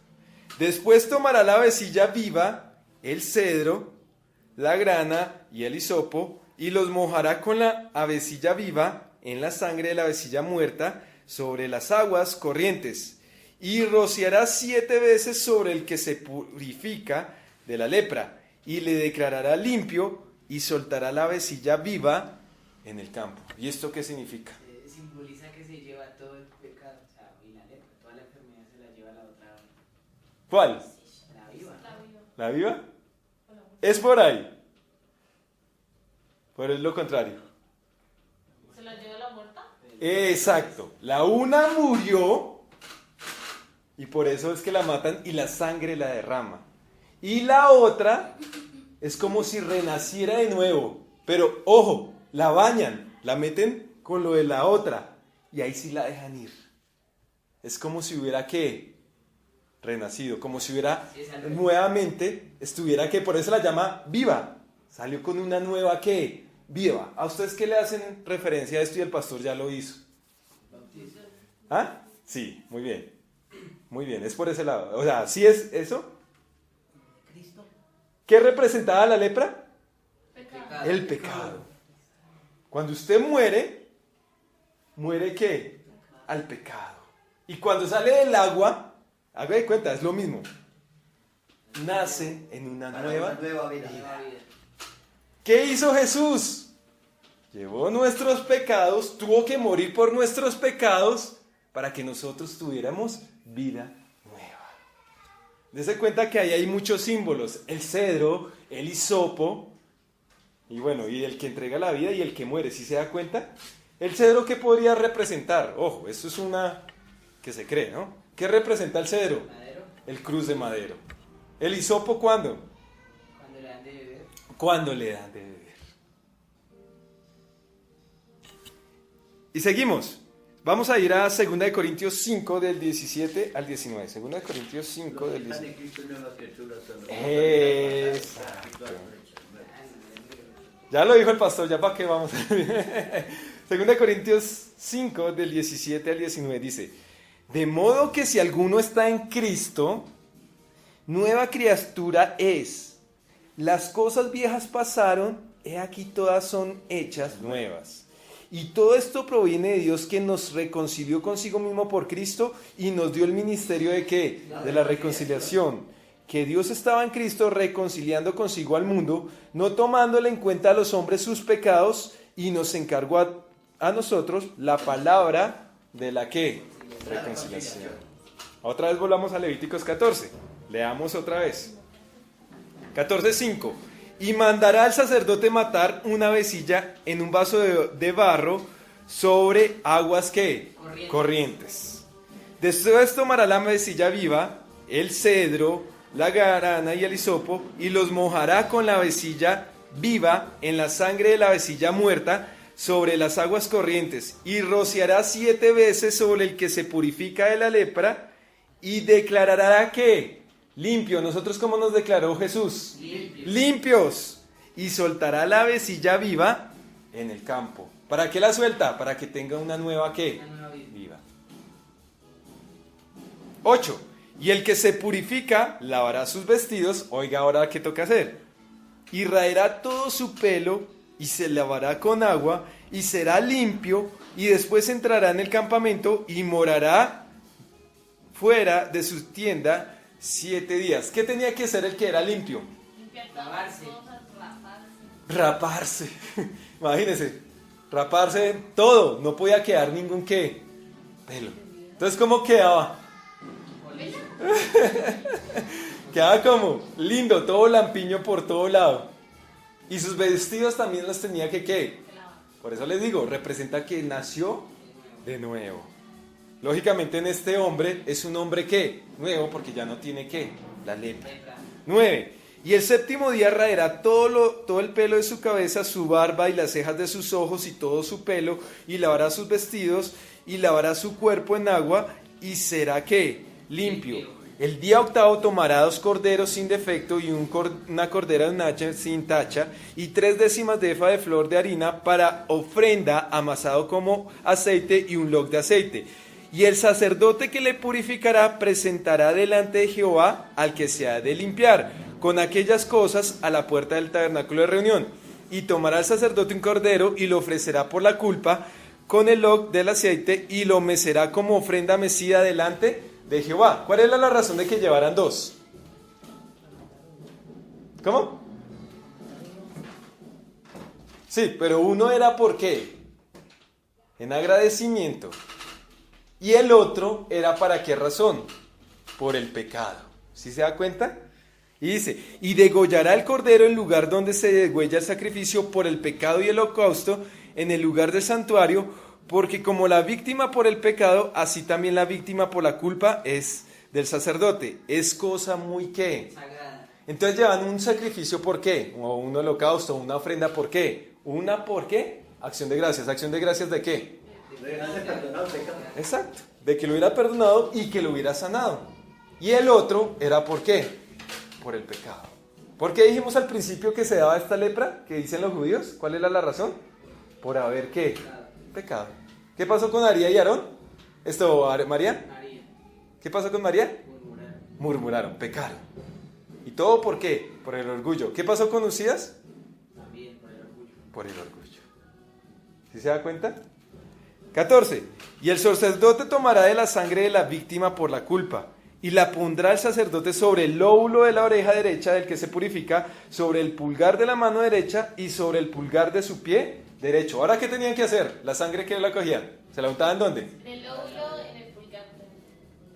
Después tomará la avecilla viva, el cedro, la grana y el hisopo, y los mojará con la avecilla viva en la sangre de la avecilla muerta sobre las aguas corrientes, y rociará 7 veces sobre el que se purifica de la lepra, y le declarará limpio, y soltará la avecilla viva en el campo. ¿Y esto qué significa? Simboliza que se lleva todo el pecado, o sea, y la lepra, toda la enfermedad se la lleva la otra. ¿Cuál? La viva. ¿La viva? Es por ahí. Pero es lo contrario. ¿Se la lleva la muerta? Exacto. La una murió y por eso es que la matan y la sangre la derrama. Y la otra es como si renaciera de nuevo. Pero ojo, la bañan, la meten con lo de la otra y ahí sí la dejan ir. Es como si hubiera ¿qué? Renacido, como si hubiera nuevamente estuviera ¿qué? Por eso la llama viva. Salió con una nueva ¿qué? Viva. ¿A ustedes qué le hacen referencia a esto y el pastor ya lo hizo? ¿Ah? Sí, muy bien. Muy bien, es por ese lado. O sea, ¿sí es eso? Cristo. ¿Qué representaba la lepra? Pecado. El pecado. Cuando usted muere, ¿muere qué? Al pecado. Y cuando sale del agua, haga de cuenta, es lo mismo. Nace en una nueva vida. ¿Qué hizo Jesús? Llevó nuestros pecados, tuvo que morir por nuestros pecados para que nosotros tuviéramos vida nueva. Dese cuenta que ahí hay muchos símbolos. El cedro, el hisopo, Y bueno, y el que entrega la vida y el que muere, ¿sí se da cuenta? ¿El cedro qué podría representar? Ojo, esto es una que se cree, ¿no? ¿Qué representa el cedro? Madero, El cruz de madero. ¿El hisopo cuándo? cuando le dan de beber. Cuando le dan de beber. Y seguimos. Vamos a ir a 2 Corintios 5 del 17 al 19. 2 Corintios 5 del 17. Exacto. Ya lo dijo el pastor, ya para qué vamos. 2 Corintios 5 del 17 al 19 dice: de modo que si alguno está en Cristo, nueva criatura es. Las cosas viejas pasaron, he aquí todas son hechas nuevas. Y todo esto proviene de Dios, que nos reconcilió consigo mismo por Cristo y nos dio el ministerio ¿de qué? De la reconciliación. Que Dios estaba en Cristo reconciliando consigo al mundo, no tomándole en cuenta a los hombres sus pecados, y nos encargó a nosotros la palabra de la ¿qué? Reconciliación. Otra vez volvamos a Levíticos 14. Leamos otra vez. 14:5. Y mandará al sacerdote matar una avecilla en un vaso de barro sobre aguas ¿qué? Corrientes. Después tomará la avecilla viva, el cedro, la grana y el hisopo, y los mojará con la avecilla viva en la sangre de la avecilla muerta sobre las aguas corrientes, y rociará 7 veces sobre el que se purifica de la lepra, y declarará ¿qué? Limpio. ¿Nosotros cómo nos declaró Jesús? Limpios. Y soltará la avecilla viva en el campo. ¿Para qué la suelta? Para que tenga una nueva ¿qué? Una nueva vida. Viva. 8. Y el que se purifica lavará sus vestidos. Oiga, ahora ¿qué toca hacer? Y raerá todo su pelo y se lavará con agua y será limpio, y después entrará en el campamento y morará fuera de su tienda 7 días. ¿Qué tenía que hacer el que era limpio? Limpiar todas las Lavarse. cosas, raparse. Raparse. Imagínense, raparse todo. No podía quedar ningún ¿qué? Pelo. Entonces, ¿cómo quedaba? Quedaba como lindo, todo lampiño por todo lado. Y sus vestidos también los tenía que ¿qué? Por eso les digo, representa que nació de nuevo. Lógicamente en este hombre es un hombre ¿qué? Nuevo, porque ya no tiene ¿qué? La lepra. 9. Y el séptimo día raerá todo el pelo de su cabeza, su barba y las cejas de sus ojos y todo su pelo, y lavará sus vestidos y lavará su cuerpo en agua, y será ¿qué? Limpio. El día octavo tomará 2 corderos sin defecto y una cordera de un hacha sin tacha, y 3 décimas de efa de flor de harina para ofrenda, amasado como aceite, y un log de aceite. Y el sacerdote que le purificará presentará delante de Jehová al que se ha de limpiar con aquellas cosas a la puerta del tabernáculo de reunión. Y tomará el sacerdote un cordero y lo ofrecerá por la culpa con el log del aceite, y lo mecerá como ofrenda mecida delante de Jehová. ¿Cuál era la razón de que llevaran 2? ¿Cómo? Sí, pero uno era ¿por qué? En agradecimiento. Y el otro era ¿para qué razón? Por el pecado. ¿Sí se da cuenta? Y dice, y degollará el cordero en lugar donde se degüella el sacrificio por el pecado y el holocausto, en el lugar del santuario, porque como la víctima por el pecado, así también la víctima por la culpa es del sacerdote. Es cosa muy ¿qué? Sagrada. Entonces llevan un sacrificio ¿por qué? O un holocausto, una ofrenda ¿por qué? Una ¿por qué? Acción de gracias. ¿Acción de gracias de qué? Exacto, de que lo hubiera perdonado y que lo hubiera sanado. Y el otro era ¿por qué? Por el pecado. ¿Por qué dijimos al principio que se daba esta lepra? ¿Qué dicen los judíos? ¿Cuál era la razón? Por haber ¿qué? Pecado. ¿Qué pasó con María y Aarón? ¿María? María. ¿Qué pasó con María? Murmuraron. Murmuraron, pecaron. ¿Y todo por qué? Por el orgullo. ¿Qué pasó con Usías? También por el orgullo. Por el orgullo. ¿Sí se da cuenta? 14. Y el sacerdote tomará de la sangre de la víctima por la culpa, y la pondrá el sacerdote sobre el lóbulo de la oreja derecha del que se purifica, sobre el pulgar de la mano derecha y sobre el pulgar de su pie derecho. ¿Ahora qué tenían que hacer? ¿La sangre que la cogían? ¿Se la untaban dónde? En el lóbulo, en el pulgar.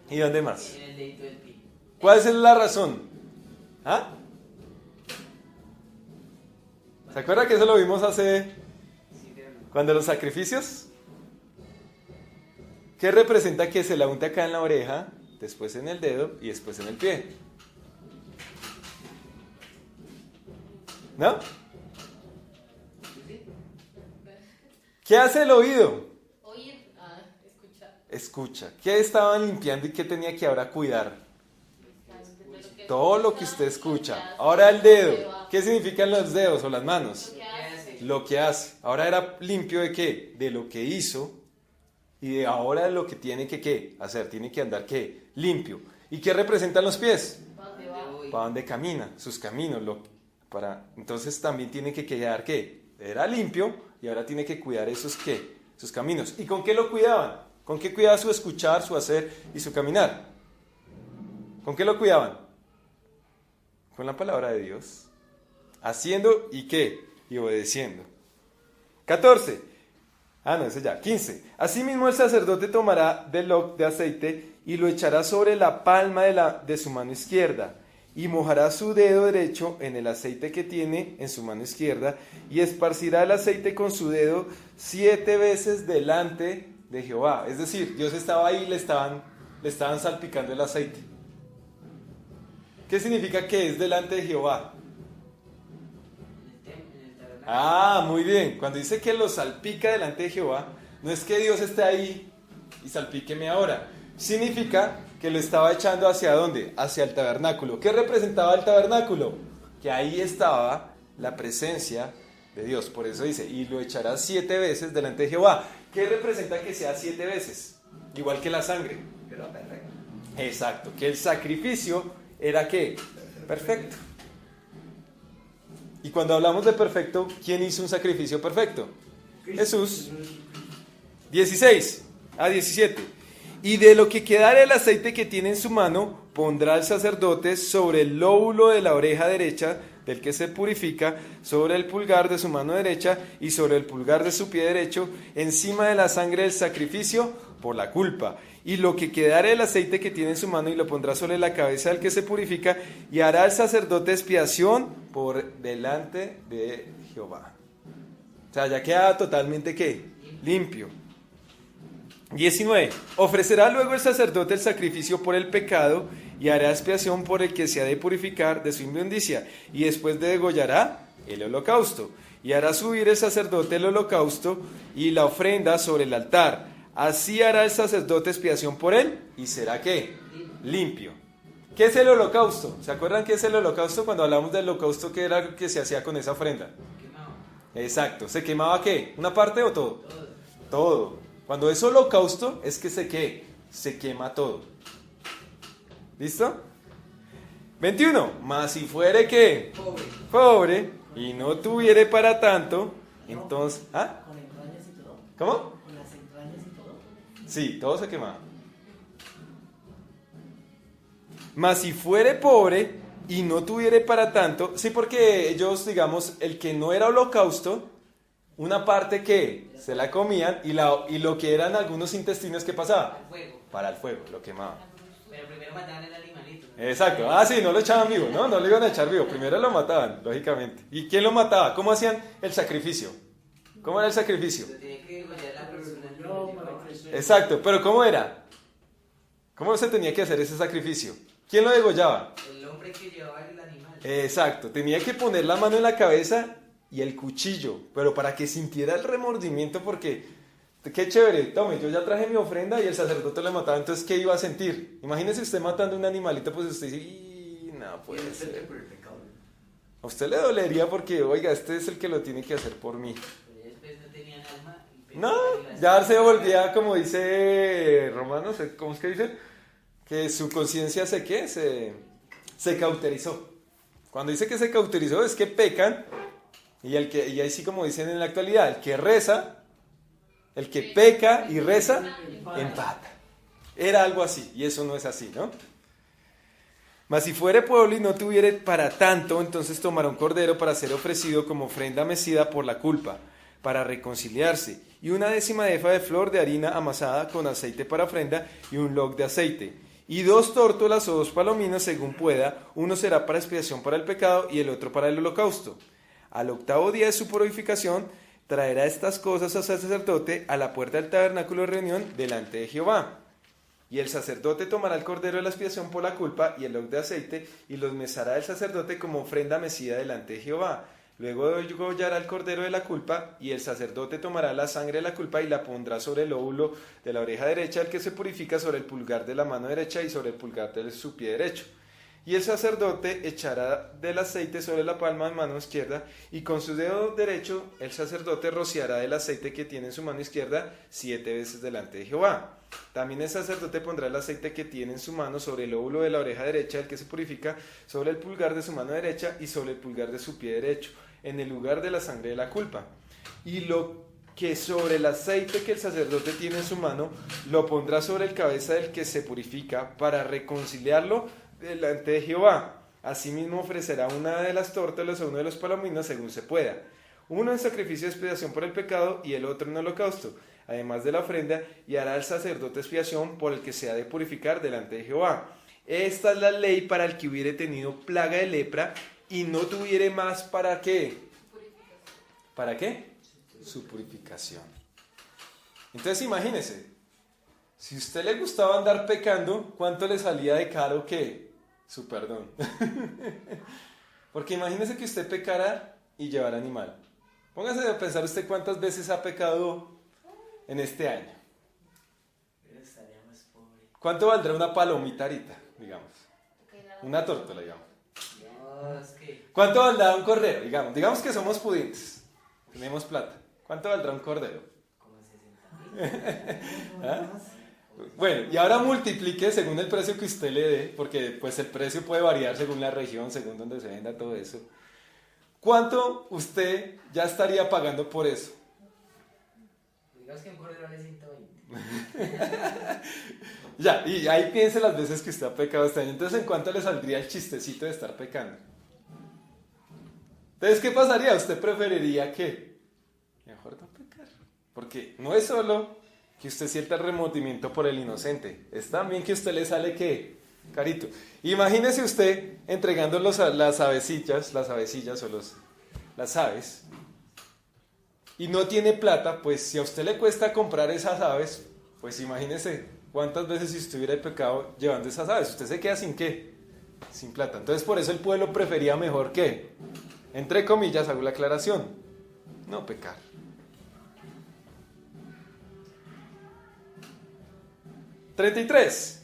¿Y dónde más? En el dedito del pie. ¿Cuál es la razón? ¿Ah? ¿Se acuerda que eso lo vimos hace, Sí, pero no. cuando los sacrificios? ¿Qué representa que se la unta acá en la oreja, después en el dedo y después en el pie? ¿No? ¿Sí? ¿Qué hace el oído? Oír, escuchar. Escucha. ¿Qué estaban limpiando y qué tenía que ahora cuidar? Todo lo que usted escucha. Ahora el dedo. ¿Qué significan los dedos o las manos? Lo que hace. Lo que hace. Ahora era limpio de qué? De lo que hizo y de ahora de lo que tiene que ¿qué? Hacer. Tiene que andar ¿qué? Limpio. ¿Y qué representan los pies? ¿Para dónde va? Voy. Para dónde camina, sus caminos. Entonces también tiene que quedar ¿qué? Era limpio y ahora tiene que cuidar esos ¿qué? Sus caminos. ¿Y con qué lo cuidaban? ¿Con qué cuidaba su escuchar, su hacer y su caminar? ¿Con qué lo cuidaban? Con la palabra de Dios. Haciendo y qué? Y obedeciendo. 14. No, ese ya. 15. Asimismo el sacerdote tomará del loc de aceite y lo echará sobre la palma de su mano izquierda y mojará su dedo derecho en el aceite que tiene en su mano izquierda y esparcirá el aceite con su dedo 7 veces delante de Jehová. Es decir, Dios estaba ahí y le estaban salpicando el aceite. ¿Qué significa que es delante de Jehová? En el tabernáculo. Muy bien. Cuando dice que lo salpica delante de Jehová, no es que Dios esté ahí y salpíqueme ahora. Significa que lo estaba echando ¿hacia dónde? Hacia el tabernáculo. ¿Qué representaba el tabernáculo? Que ahí estaba la presencia de Dios. Por eso dice, y lo echará 7 veces delante de Jehová. ¿Qué representa que sea 7 veces? Igual que la sangre. Era perfecto. Exacto. Que el sacrificio era ¿qué? Perfecto. Y cuando hablamos de perfecto, ¿quién hizo un sacrificio perfecto? Jesús. 17. Y de lo que quedare el aceite que tiene en su mano, pondrá el sacerdote sobre el lóbulo de la oreja derecha del que se purifica, sobre el pulgar de su mano derecha y sobre el pulgar de su pie derecho, encima de la sangre del sacrificio por la culpa. Y lo que quedare el aceite que tiene en su mano, y lo pondrá sobre la cabeza del que se purifica, y hará el sacerdote expiación por delante de Jehová. O sea, ya queda totalmente ¿qué? Limpio. 19. Ofrecerá luego el sacerdote el sacrificio por el pecado y hará expiación por el que se ha de purificar de su inmundicia, y después degollará el holocausto, y hará subir el sacerdote el holocausto y la ofrenda sobre el altar. Así hará el sacerdote expiación por él y será ¿qué? Limpio. ¿Qué es el holocausto? ¿Se acuerdan qué es el holocausto? Cuando hablamos del holocausto, ¿qué era lo que se hacía con esa ofrenda? Quemado. Exacto. ¿Se quemaba qué? ¿Una parte o todo? Todo. Cuando es holocausto es que se quema todo. ¿Listo? 21. Mas si fuere que Pobre. pobre y no tuviere para tanto, entonces... ¿Ah? Con entrañas y todo. ¿Cómo? Con las entrañas y todo. Sí, todo se quemaba. Mas si fuere pobre y no tuviere para tanto, sí, porque ellos, digamos, el que no era holocausto, una parte que se la comían y lo que eran algunos intestinos, ¿qué pasaba? Al fuego. Para el fuego, lo quemaban. Pero primero mataban el animalito, ¿no? Exacto. Sí, no lo echaban vivo, ¿no? No lo iban a echar vivo. Primero lo mataban, lógicamente. ¿Y quién lo mataba? ¿Cómo hacían el sacrificio? ¿Cómo era el sacrificio? Lo tenía que degollar la persona que lo Yo llevaba. para crecer. Exacto, pero ¿cómo era? ¿Cómo se tenía que hacer ese sacrificio? ¿Quién lo degollaba? El hombre que llevaba el animal. Exacto, tenía que poner la mano en la cabeza y el cuchillo, pero para que sintiera el remordimiento, porque qué chévere, tome, yo ya traje mi ofrenda y el sacerdote le mataba, entonces ¿qué iba a sentir? Imagínese usted matando un animalito, pues usted dice, no puede ser. Por el pecado. A usted le dolería porque, oiga, este es el que lo tiene que hacer por mí. Pero después no tenían alma. y No, pensaban ya que se volvía, como dice Romanos, ¿cómo es que dice? Que su conciencia se cauterizó. Cuando dice que se cauterizó es que pecan, y ahí sí, como dicen en la actualidad, el que reza, el que peca y reza, empata. Era algo así, y eso no es así, ¿no? Mas si fuere pueblo y no tuviere para tanto, entonces tomará un cordero para ser ofrecido como ofrenda mecida por la culpa, para reconciliarse, y 1/10 de efa de flor de harina amasada con aceite para ofrenda, y un log de aceite, y 2 tórtolas o 2 palominos según pueda, uno será para expiación para el pecado y el otro para el holocausto. Al 8º día de su purificación, traerá estas cosas al sacerdote a la puerta del tabernáculo de reunión delante de Jehová. Y el sacerdote tomará el cordero de la expiación por la culpa y el hoc de aceite y los mesará el sacerdote como ofrenda mecida delante de Jehová. Luego degollará el cordero de la culpa y el sacerdote tomará la sangre de la culpa y la pondrá sobre el lóbulo de la oreja derecha del que se purifica, sobre el pulgar de la mano derecha y sobre el pulgar de su pie derecho. Y el sacerdote echará del aceite sobre la palma de mano izquierda, y con su dedo derecho el sacerdote rociará del aceite que tiene en su mano izquierda 7 veces delante de Jehová. También el sacerdote pondrá el aceite que tiene en su mano sobre el lóbulo de la oreja derecha del que se purifica, sobre el pulgar de su mano derecha y sobre el pulgar de su pie derecho, en el lugar de la sangre de la culpa. Y lo que sobre el aceite que el sacerdote tiene en su mano, lo pondrá sobre el cabeza del que se purifica, para reconciliarlo delante de Jehová. Asimismo ofrecerá una de las tórtolas o uno de los palominos según se pueda, uno en sacrificio de expiación por el pecado y el otro en holocausto, además de la ofrenda, y hará el sacerdote expiación por el que se ha de purificar delante de Jehová. Esta es la ley para el que hubiere tenido plaga de lepra y no tuviere más. ¿Para qué? ¿Para qué? Su purificación. Entonces imagínese, si a usted le gustaba andar pecando, ¿cuánto le salía de caro que su perdón? Porque imagínese que usted pecara y llevara animal. Póngase a pensar usted cuántas veces ha pecado en este año. Pero estaríamos pobres. ¿Cuánto valdrá una palomita ahorita, digamos? Una tórtola, digamos. No, es que... ¿Cuánto valdrá un cordero, digamos? Digamos que somos pudientes, tenemos plata. ¿Cuánto valdrá un cordero? Como 60.000. ¿Ah? Bueno, y ahora multiplique según el precio que usted le dé, porque pues el precio puede variar según la región, según donde se venda todo eso. ¿Cuánto usted ya estaría pagando por eso? Digamos que un cordero vale 120. Ya, y ahí piense las veces que usted ha pecado este año. Entonces, ¿en cuánto le saldría el chistecito de estar pecando? Entonces, ¿qué pasaría? ¿Usted preferiría qué? Mejor no pecar. Porque no es solo que usted sienta el remordimiento por el inocente, es también que a usted le sale ¿qué? Carito. Imagínese usted entregando las avecillas o las aves, y no tiene plata. Pues si a usted le cuesta comprar esas aves, pues imagínese cuántas veces si usted hubiera pecado llevando esas aves, usted se queda sin ¿qué? Sin plata. Entonces por eso el pueblo prefería mejor ¿qué? Entre comillas, hago la aclaración, no pecar. (33)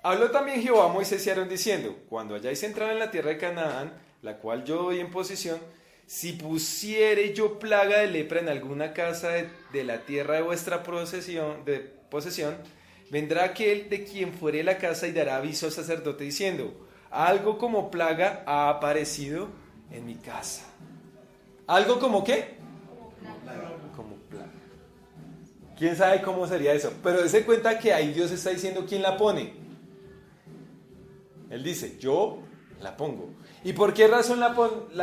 Habló también Jehová a Moisés y a Aarón diciendo: cuando hayáis entrado en la tierra de Canaán, la cual yo doy en posesión, si pusiere yo plaga de lepra en alguna casa de la tierra de vuestra posesión, vendrá aquel de quien fuere la casa y dará aviso al sacerdote diciendo: algo como plaga ha aparecido en mi casa. ¿Algo como qué? Como plaga. ¿Quién sabe cómo sería eso? Pero dése cuenta que ahí Dios está diciendo quién la pone. Él dice, yo la pongo. ¿Y por qué razón la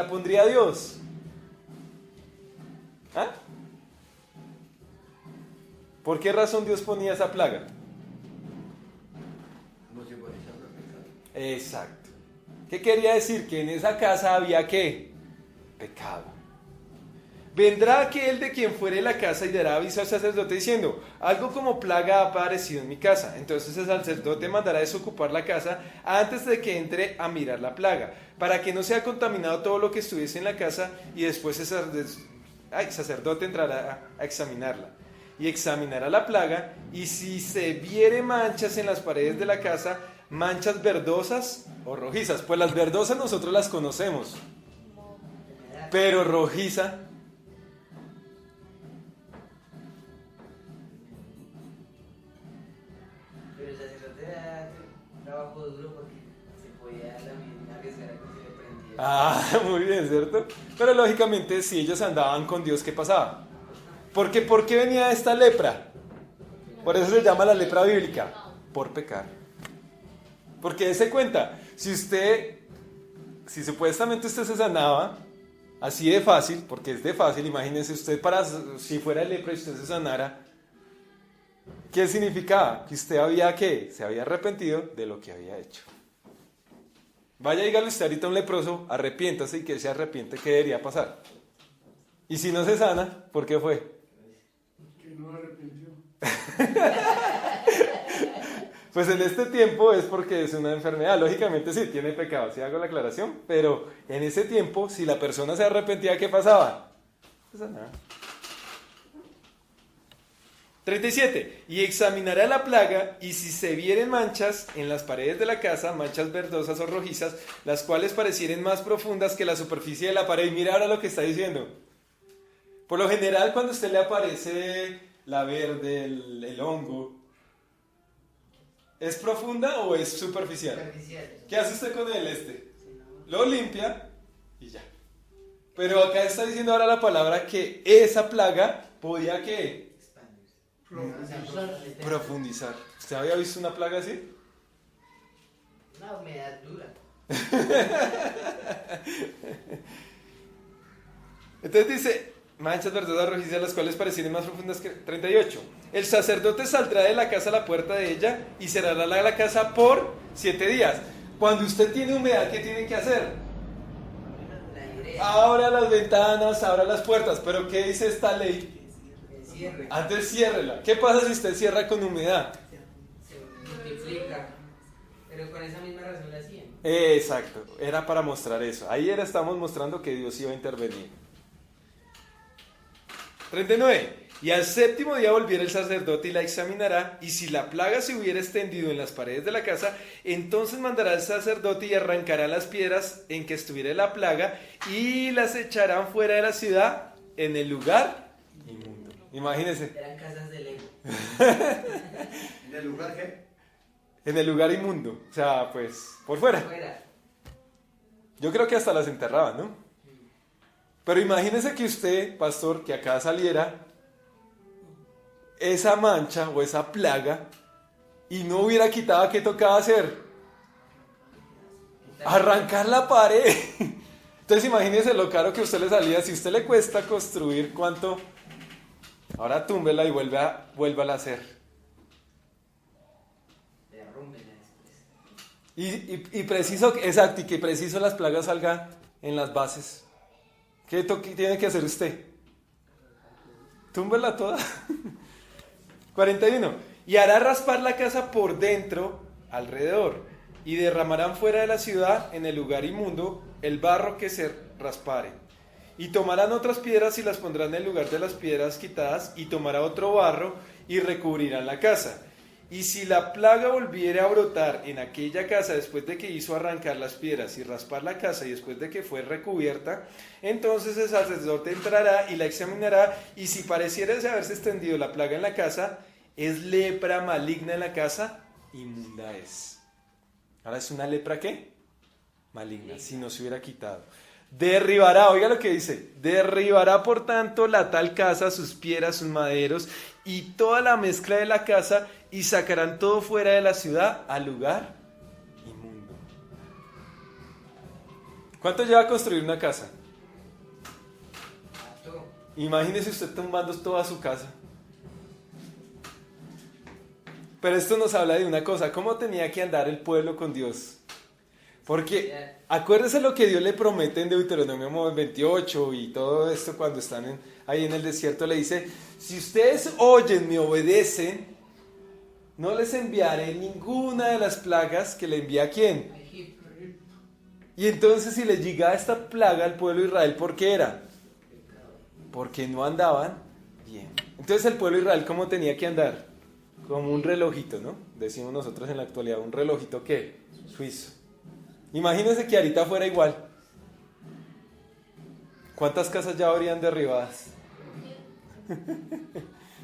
pondría Dios? ¿Ah? ¿Por qué razón Dios ponía esa plaga? No se puede echar los pecados. Exacto. ¿Qué quería decir? Que en esa casa había ¿qué? Pecado. Vendrá aquel de quien fuere la casa y dará aviso al sacerdote diciendo: algo como plaga ha aparecido en mi casa. Entonces el sacerdote mandará desocupar la casa antes de que entre a mirar la plaga, para que no sea contaminado todo lo que estuviese en la casa, y después el sacerdote entrará a examinarla. Y examinará la plaga, y si se viere manchas en las paredes de la casa, manchas verdosas o rojizas. Pues las verdosas nosotros las conocemos, pero rojiza... Pero el sacerdote era un trabajo duro porque se podía también arriesgar a que se le prendiera. Ah, muy bien, ¿cierto? Pero lógicamente si ellos andaban con Dios, ¿qué pasaba? ¿Por qué venía esta lepra? Por eso se llama la lepra bíblica, por pecar. Porque dése cuenta, si supuestamente usted se sanaba así de fácil, porque es de fácil, imagínense usted si fuera lepra y usted se sanara, ¿qué significaba? Que usted había ¿qué? Se había arrepentido de lo que había hecho. Vaya y dígale usted ahorita a un leproso, arrepiéntase y que él se arrepiente, ¿qué debería pasar? Y si no se sana, ¿por qué fue? Que no arrepintió. Pues en este tiempo es porque es una enfermedad. Lógicamente sí, tiene pecado, sí hago la aclaración, pero en ese tiempo, si la persona se arrepentía, ¿qué pasaba? No pasa nada. 37. Y examinará la plaga, y si se vieren manchas en las paredes de la casa, manchas verdosas o rojizas, las cuales parecieren más profundas que la superficie de la pared. Y mira ahora lo que está diciendo. Por lo general, cuando a usted le aparece la verde, el hongo, ¿es profunda o es superficial? Superficial. ¿Qué hace usted con el este? Sí, no. Lo limpia y ya. Pero acá está diciendo ahora la palabra que esa plaga podía que Expandirse. profundizar. ¿Usted había visto una plaga así? Una humedad dura. Entonces dice, manchas verdosas rojizas, las cuales parecieran más profundas que... 38. El sacerdote saldrá de la casa a la puerta de ella y cerrará la casa por 7 días. Cuando usted tiene humedad, ¿qué tiene que hacer? La idea. Abra las ventanas, abra las puertas. ¿Pero qué dice esta ley? El cierre. Antes ciérrela. ¿Qué pasa si usted cierra con humedad? Se multiplica. Pero con esa misma razón la hacían. Exacto, era para mostrar eso. Ahí estamos mostrando que Dios iba a intervenir. 39. Y al séptimo día volviera el sacerdote y la examinará, y si la plaga se hubiera extendido en las paredes de la casa, entonces mandará el sacerdote y arrancará las piedras en que estuviera la plaga y las echarán fuera de la ciudad en el lugar inmundo. Imagínense, Eran casas de Lego. ¿En el lugar qué? en el lugar inmundo, o sea, pues por fuera. Fuera. Yo creo que hasta las enterraban, ¿no? Pero imagínese que usted, pastor, que acá saliera esa mancha o esa plaga y no hubiera quitado, ¿qué tocaba hacer? Arrancar la pared. Entonces imagínese lo caro que a usted le salía. Si a usted le cuesta construir, ¿cuánto? Ahora túmbela y vuélvala a hacer. Derrúmbela después. Y preciso, exacto, y que preciso las plagas salgan en las bases. ¿Qué tiene que hacer usted? Túmbela toda. 41. Y hará raspar la casa por dentro, alrededor, y derramarán fuera de la ciudad, en el lugar inmundo, el barro que se raspare. Y tomarán otras piedras y las pondrán en el lugar de las piedras quitadas, y tomará otro barro y recubrirán la casa. Y si la plaga volviere a brotar en aquella casa después de que hizo arrancar las piedras y raspar la casa y después de que fue recubierta, entonces el sacerdote entrará y la examinará, y si pareciera haberse extendido la plaga en la casa, es lepra maligna en la casa, inmunda es. Ahora es una lepra ¿qué? Maligna, si no se hubiera quitado. Derribará, oiga lo que dice, derribará por tanto la tal casa, sus piedras, sus maderos y toda la mezcla de la casa, y sacarán todo fuera de la ciudad al lugar inmundo. ¿Cuánto lleva a construir una casa? Mató. Imagínese usted tumbando toda su casa. Pero esto nos habla de una cosa, ¿cómo tenía que andar el pueblo con Dios? Porque acuérdese lo que Dios le promete en Deuteronomio 28 y todo esto cuando están ahí en el desierto. Le dice, si ustedes oyen, me obedecen, no les enviaré ninguna de las plagas que le envía a quién. Egipto. Y entonces si le llegaba esta plaga al pueblo de Israel, ¿por qué era? Porque no andaban bien. Entonces el pueblo de Israel, ¿cómo tenía que andar? Como un relojito, ¿no? Decimos nosotros en la actualidad, un relojito ¿qué? Suizo. Imagínense que ahorita fuera igual. ¿Cuántas casas ya habrían derribadas?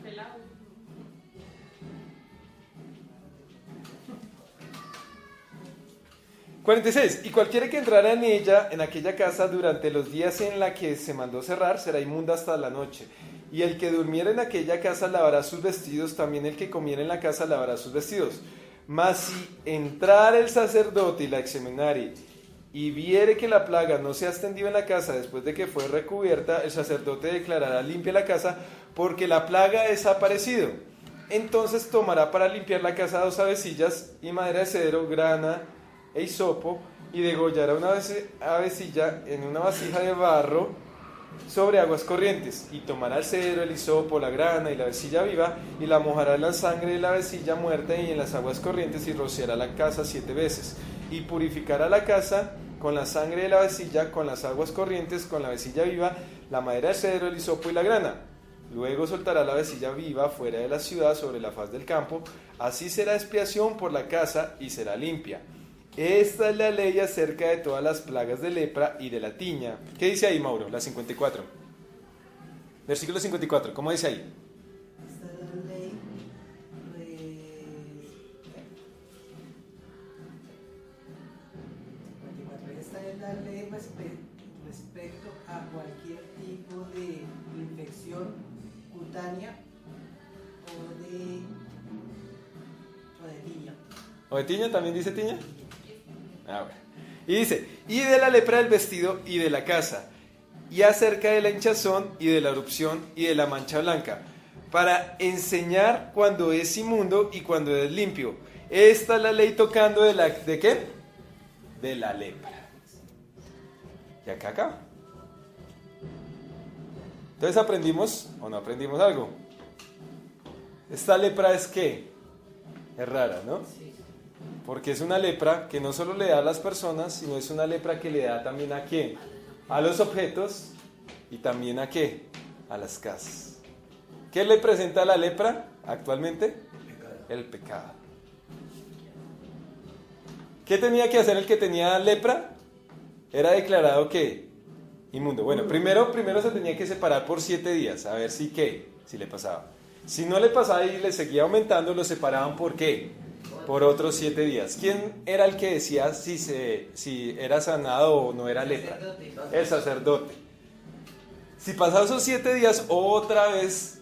Pelado. ...46... Y cualquiera que entrara en ella, en aquella casa, durante los días en la que se mandó cerrar, será inmunda hasta la noche. Y el que durmiera en aquella casa lavará sus vestidos, también el que comiera en la casa lavará sus vestidos. Mas si entrara el sacerdote y la examinare, y viere que la plaga no se ha extendido en la casa después de que fue recubierta, el sacerdote declarará limpia la casa, porque la plaga ha desaparecido. Entonces tomará para limpiar la casa 2 avecillas y madera de cedro, grana e hisopo, y degollará una avecilla en una vasija de barro sobre aguas corrientes, y tomará el cedro, el hisopo, la grana y la avecilla viva, y la mojará en la sangre de la avecilla muerta y en las aguas corrientes, y rociará la casa 7 veces, y purificará la casa con la sangre de la avecilla, con las aguas corrientes, con la avecilla viva, la madera del cedro, el hisopo y la grana. Luego soltará la avecilla viva fuera de la ciudad sobre la faz del campo. Así será expiación por la casa y será limpia. Esta es la ley acerca de todas las plagas de lepra y de la tiña. ¿Qué dice ahí, Mauro? La 54. Versículo 54, ¿cómo dice ahí? Esta es la ley esta es la ley respecto a cualquier tipo de infección cutánea o de tiña. ¿O de tiña? ¿También dice tiña? Ah, bueno. Y dice, y de la lepra del vestido y de la casa, y acerca de la hinchazón y de la erupción y de la mancha blanca, para enseñar cuando es inmundo y cuando es limpio. Esta es la ley tocando ¿de qué? De la lepra. Y acá acaba. Entonces aprendimos o no aprendimos algo. Esta lepra es ¿qué? Es rara, ¿no? Porque es una lepra que no solo le da a las personas, sino es una lepra que le da también ¿a quién? A los objetos y también ¿a qué? A las casas. ¿Qué le presenta la lepra actualmente? El pecado. ¿Qué tenía que hacer el que tenía lepra? Era declarado ¿qué? Inmundo. Bueno, primero se tenía que separar por 7 días, a ver si ¿qué? Si le pasaba. Si no le pasaba y le seguía aumentando, lo separaban ¿por qué? Por otros 7 días. ¿Quién era el que decía si era sanado o no era lepra? El sacerdote. Si pasaba esos 7 días, otra vez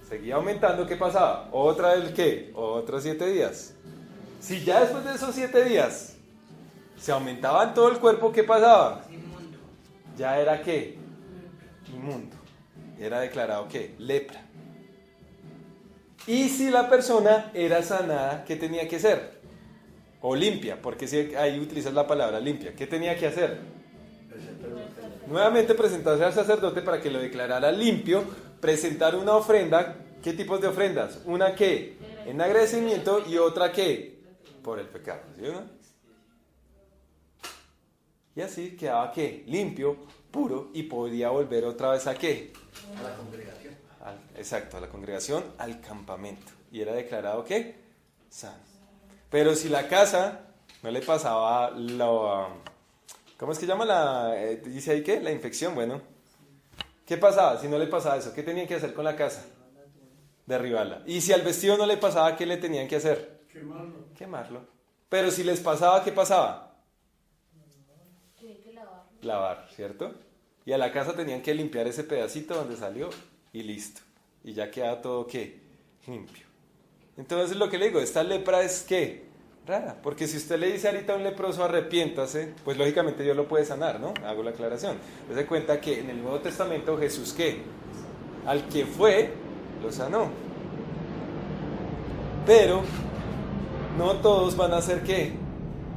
seguía aumentando, ¿qué pasaba? Otra vez ¿qué? Otros 7 días. Si ya después de esos 7 días se aumentaba en todo el cuerpo, ¿qué pasaba? Ya era ¿qué? Inmundo. Era declarado ¿qué? Lepra. Y si la persona era sanada, ¿qué tenía que hacer? O limpia, porque si ahí utilizas la palabra limpia. ¿Qué tenía que hacer? Nuevamente presentarse al sacerdote para que lo declarara limpio, presentar una ofrenda. ¿Qué tipos de ofrendas? Una ¿qué? En agradecimiento y otra ¿qué? Por el pecado, ¿sí o no? Y así quedaba ¿qué? Limpio, puro, y podía volver otra vez ¿a qué? A la congregación. Exacto, a la congregación, al campamento. Y era declarado ¿qué? Sano. Pero si la casa no le pasaba ¿cómo es que llama dice ahí qué? La infección, bueno. ¿Qué pasaba si no le pasaba eso? ¿Qué tenían que hacer con la casa? Derribarla. Y si al vestido no le pasaba, ¿qué le tenían que hacer? Quemarlo. Pero si les pasaba, ¿qué pasaba? Lavar, ¿cierto? Y a la casa tenían que limpiar ese pedacito donde salió y listo. Y ya queda todo ¿qué? Limpio. Entonces lo que le digo, esta lepra es ¿qué? Rara. Porque si usted le dice ahorita a un leproso arrepiéntase, pues lógicamente Dios lo puede sanar, ¿no? Hago la aclaración. Se cuenta que en el Nuevo Testamento Jesús ¿qué? Al que fue, lo sanó. Pero no todos van a ser ¿qué?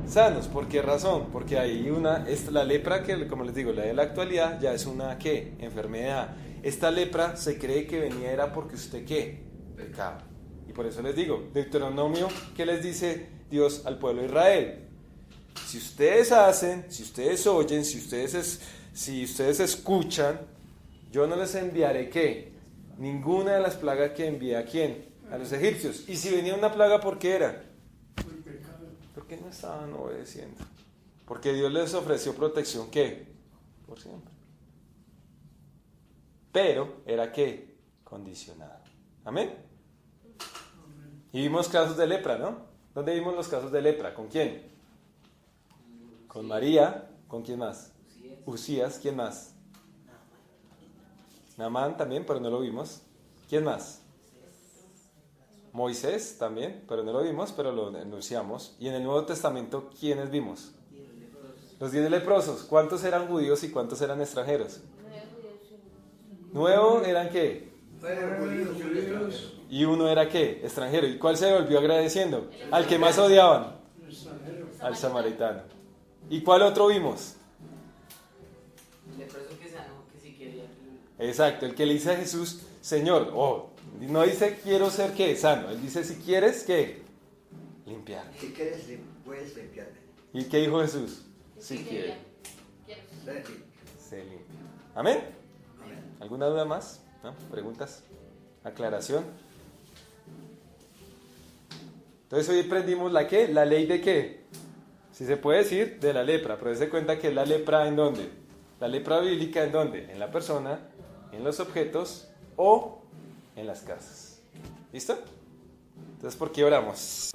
Sanos. ¿Por qué razón? Porque hay la lepra que, como les digo, la de la actualidad ya es una ¿qué? Enfermedad. Esta lepra se cree que venía era porque usted ¿qué? Pecaba. Y por eso les digo, Deuteronomio, ¿qué les dice Dios al pueblo de Israel? Si ustedes hacen, si ustedes oyen, si ustedes escuchan, yo no les enviaré ¿qué? Ninguna de las plagas que envié ¿a quién? A los egipcios. Y si venía una plaga, ¿por qué era? Porque no estaban obedeciendo. Porque Dios les ofreció protección ¿qué? Por siempre. Pero era ¿qué? Condicionada. ¿Amén? Y vimos casos de lepra, ¿no? ¿Dónde vimos los casos de lepra? ¿Con quién? Con María. ¿Con quién más? Usías. ¿Quién más? Naamán también, pero no lo vimos. ¿Quién más? Moisés también, pero no lo vimos, pero lo enunciamos. Y en el Nuevo Testamento, ¿quiénes vimos? Los 10 leprosos. ¿Cuántos eran judíos y cuántos eran extranjeros? ¿Nuevo eran qué? Y uno era qué? Extranjero. ¿Y cuál se volvió agradeciendo? Al que más odiaban. Al samaritano. ¿Y cuál otro vimos? El leproso que sanó, que si quería. Exacto, el que le dice a Jesús, Señor, no dice quiero ser ¿qué? Sano, él dice si quieres ¿qué? Limpiar. Si quieres, puedes limpiarme. ¿Y qué dijo Jesús? Si Sí, quiere, quiero. Sé limpio. se limpia. ¿Amén? Amén. ¿Alguna duda más? ¿No? ¿Preguntas? ¿Aclaración? Entonces hoy aprendimos la ¿qué? La ley de ¿qué? Si se puede decir, de la lepra, pero se cuenta que es la lepra ¿en dónde? La lepra bíblica ¿en dónde? En la persona, en los objetos o en las casas. ¿Listo? Entonces, ¿por qué oramos?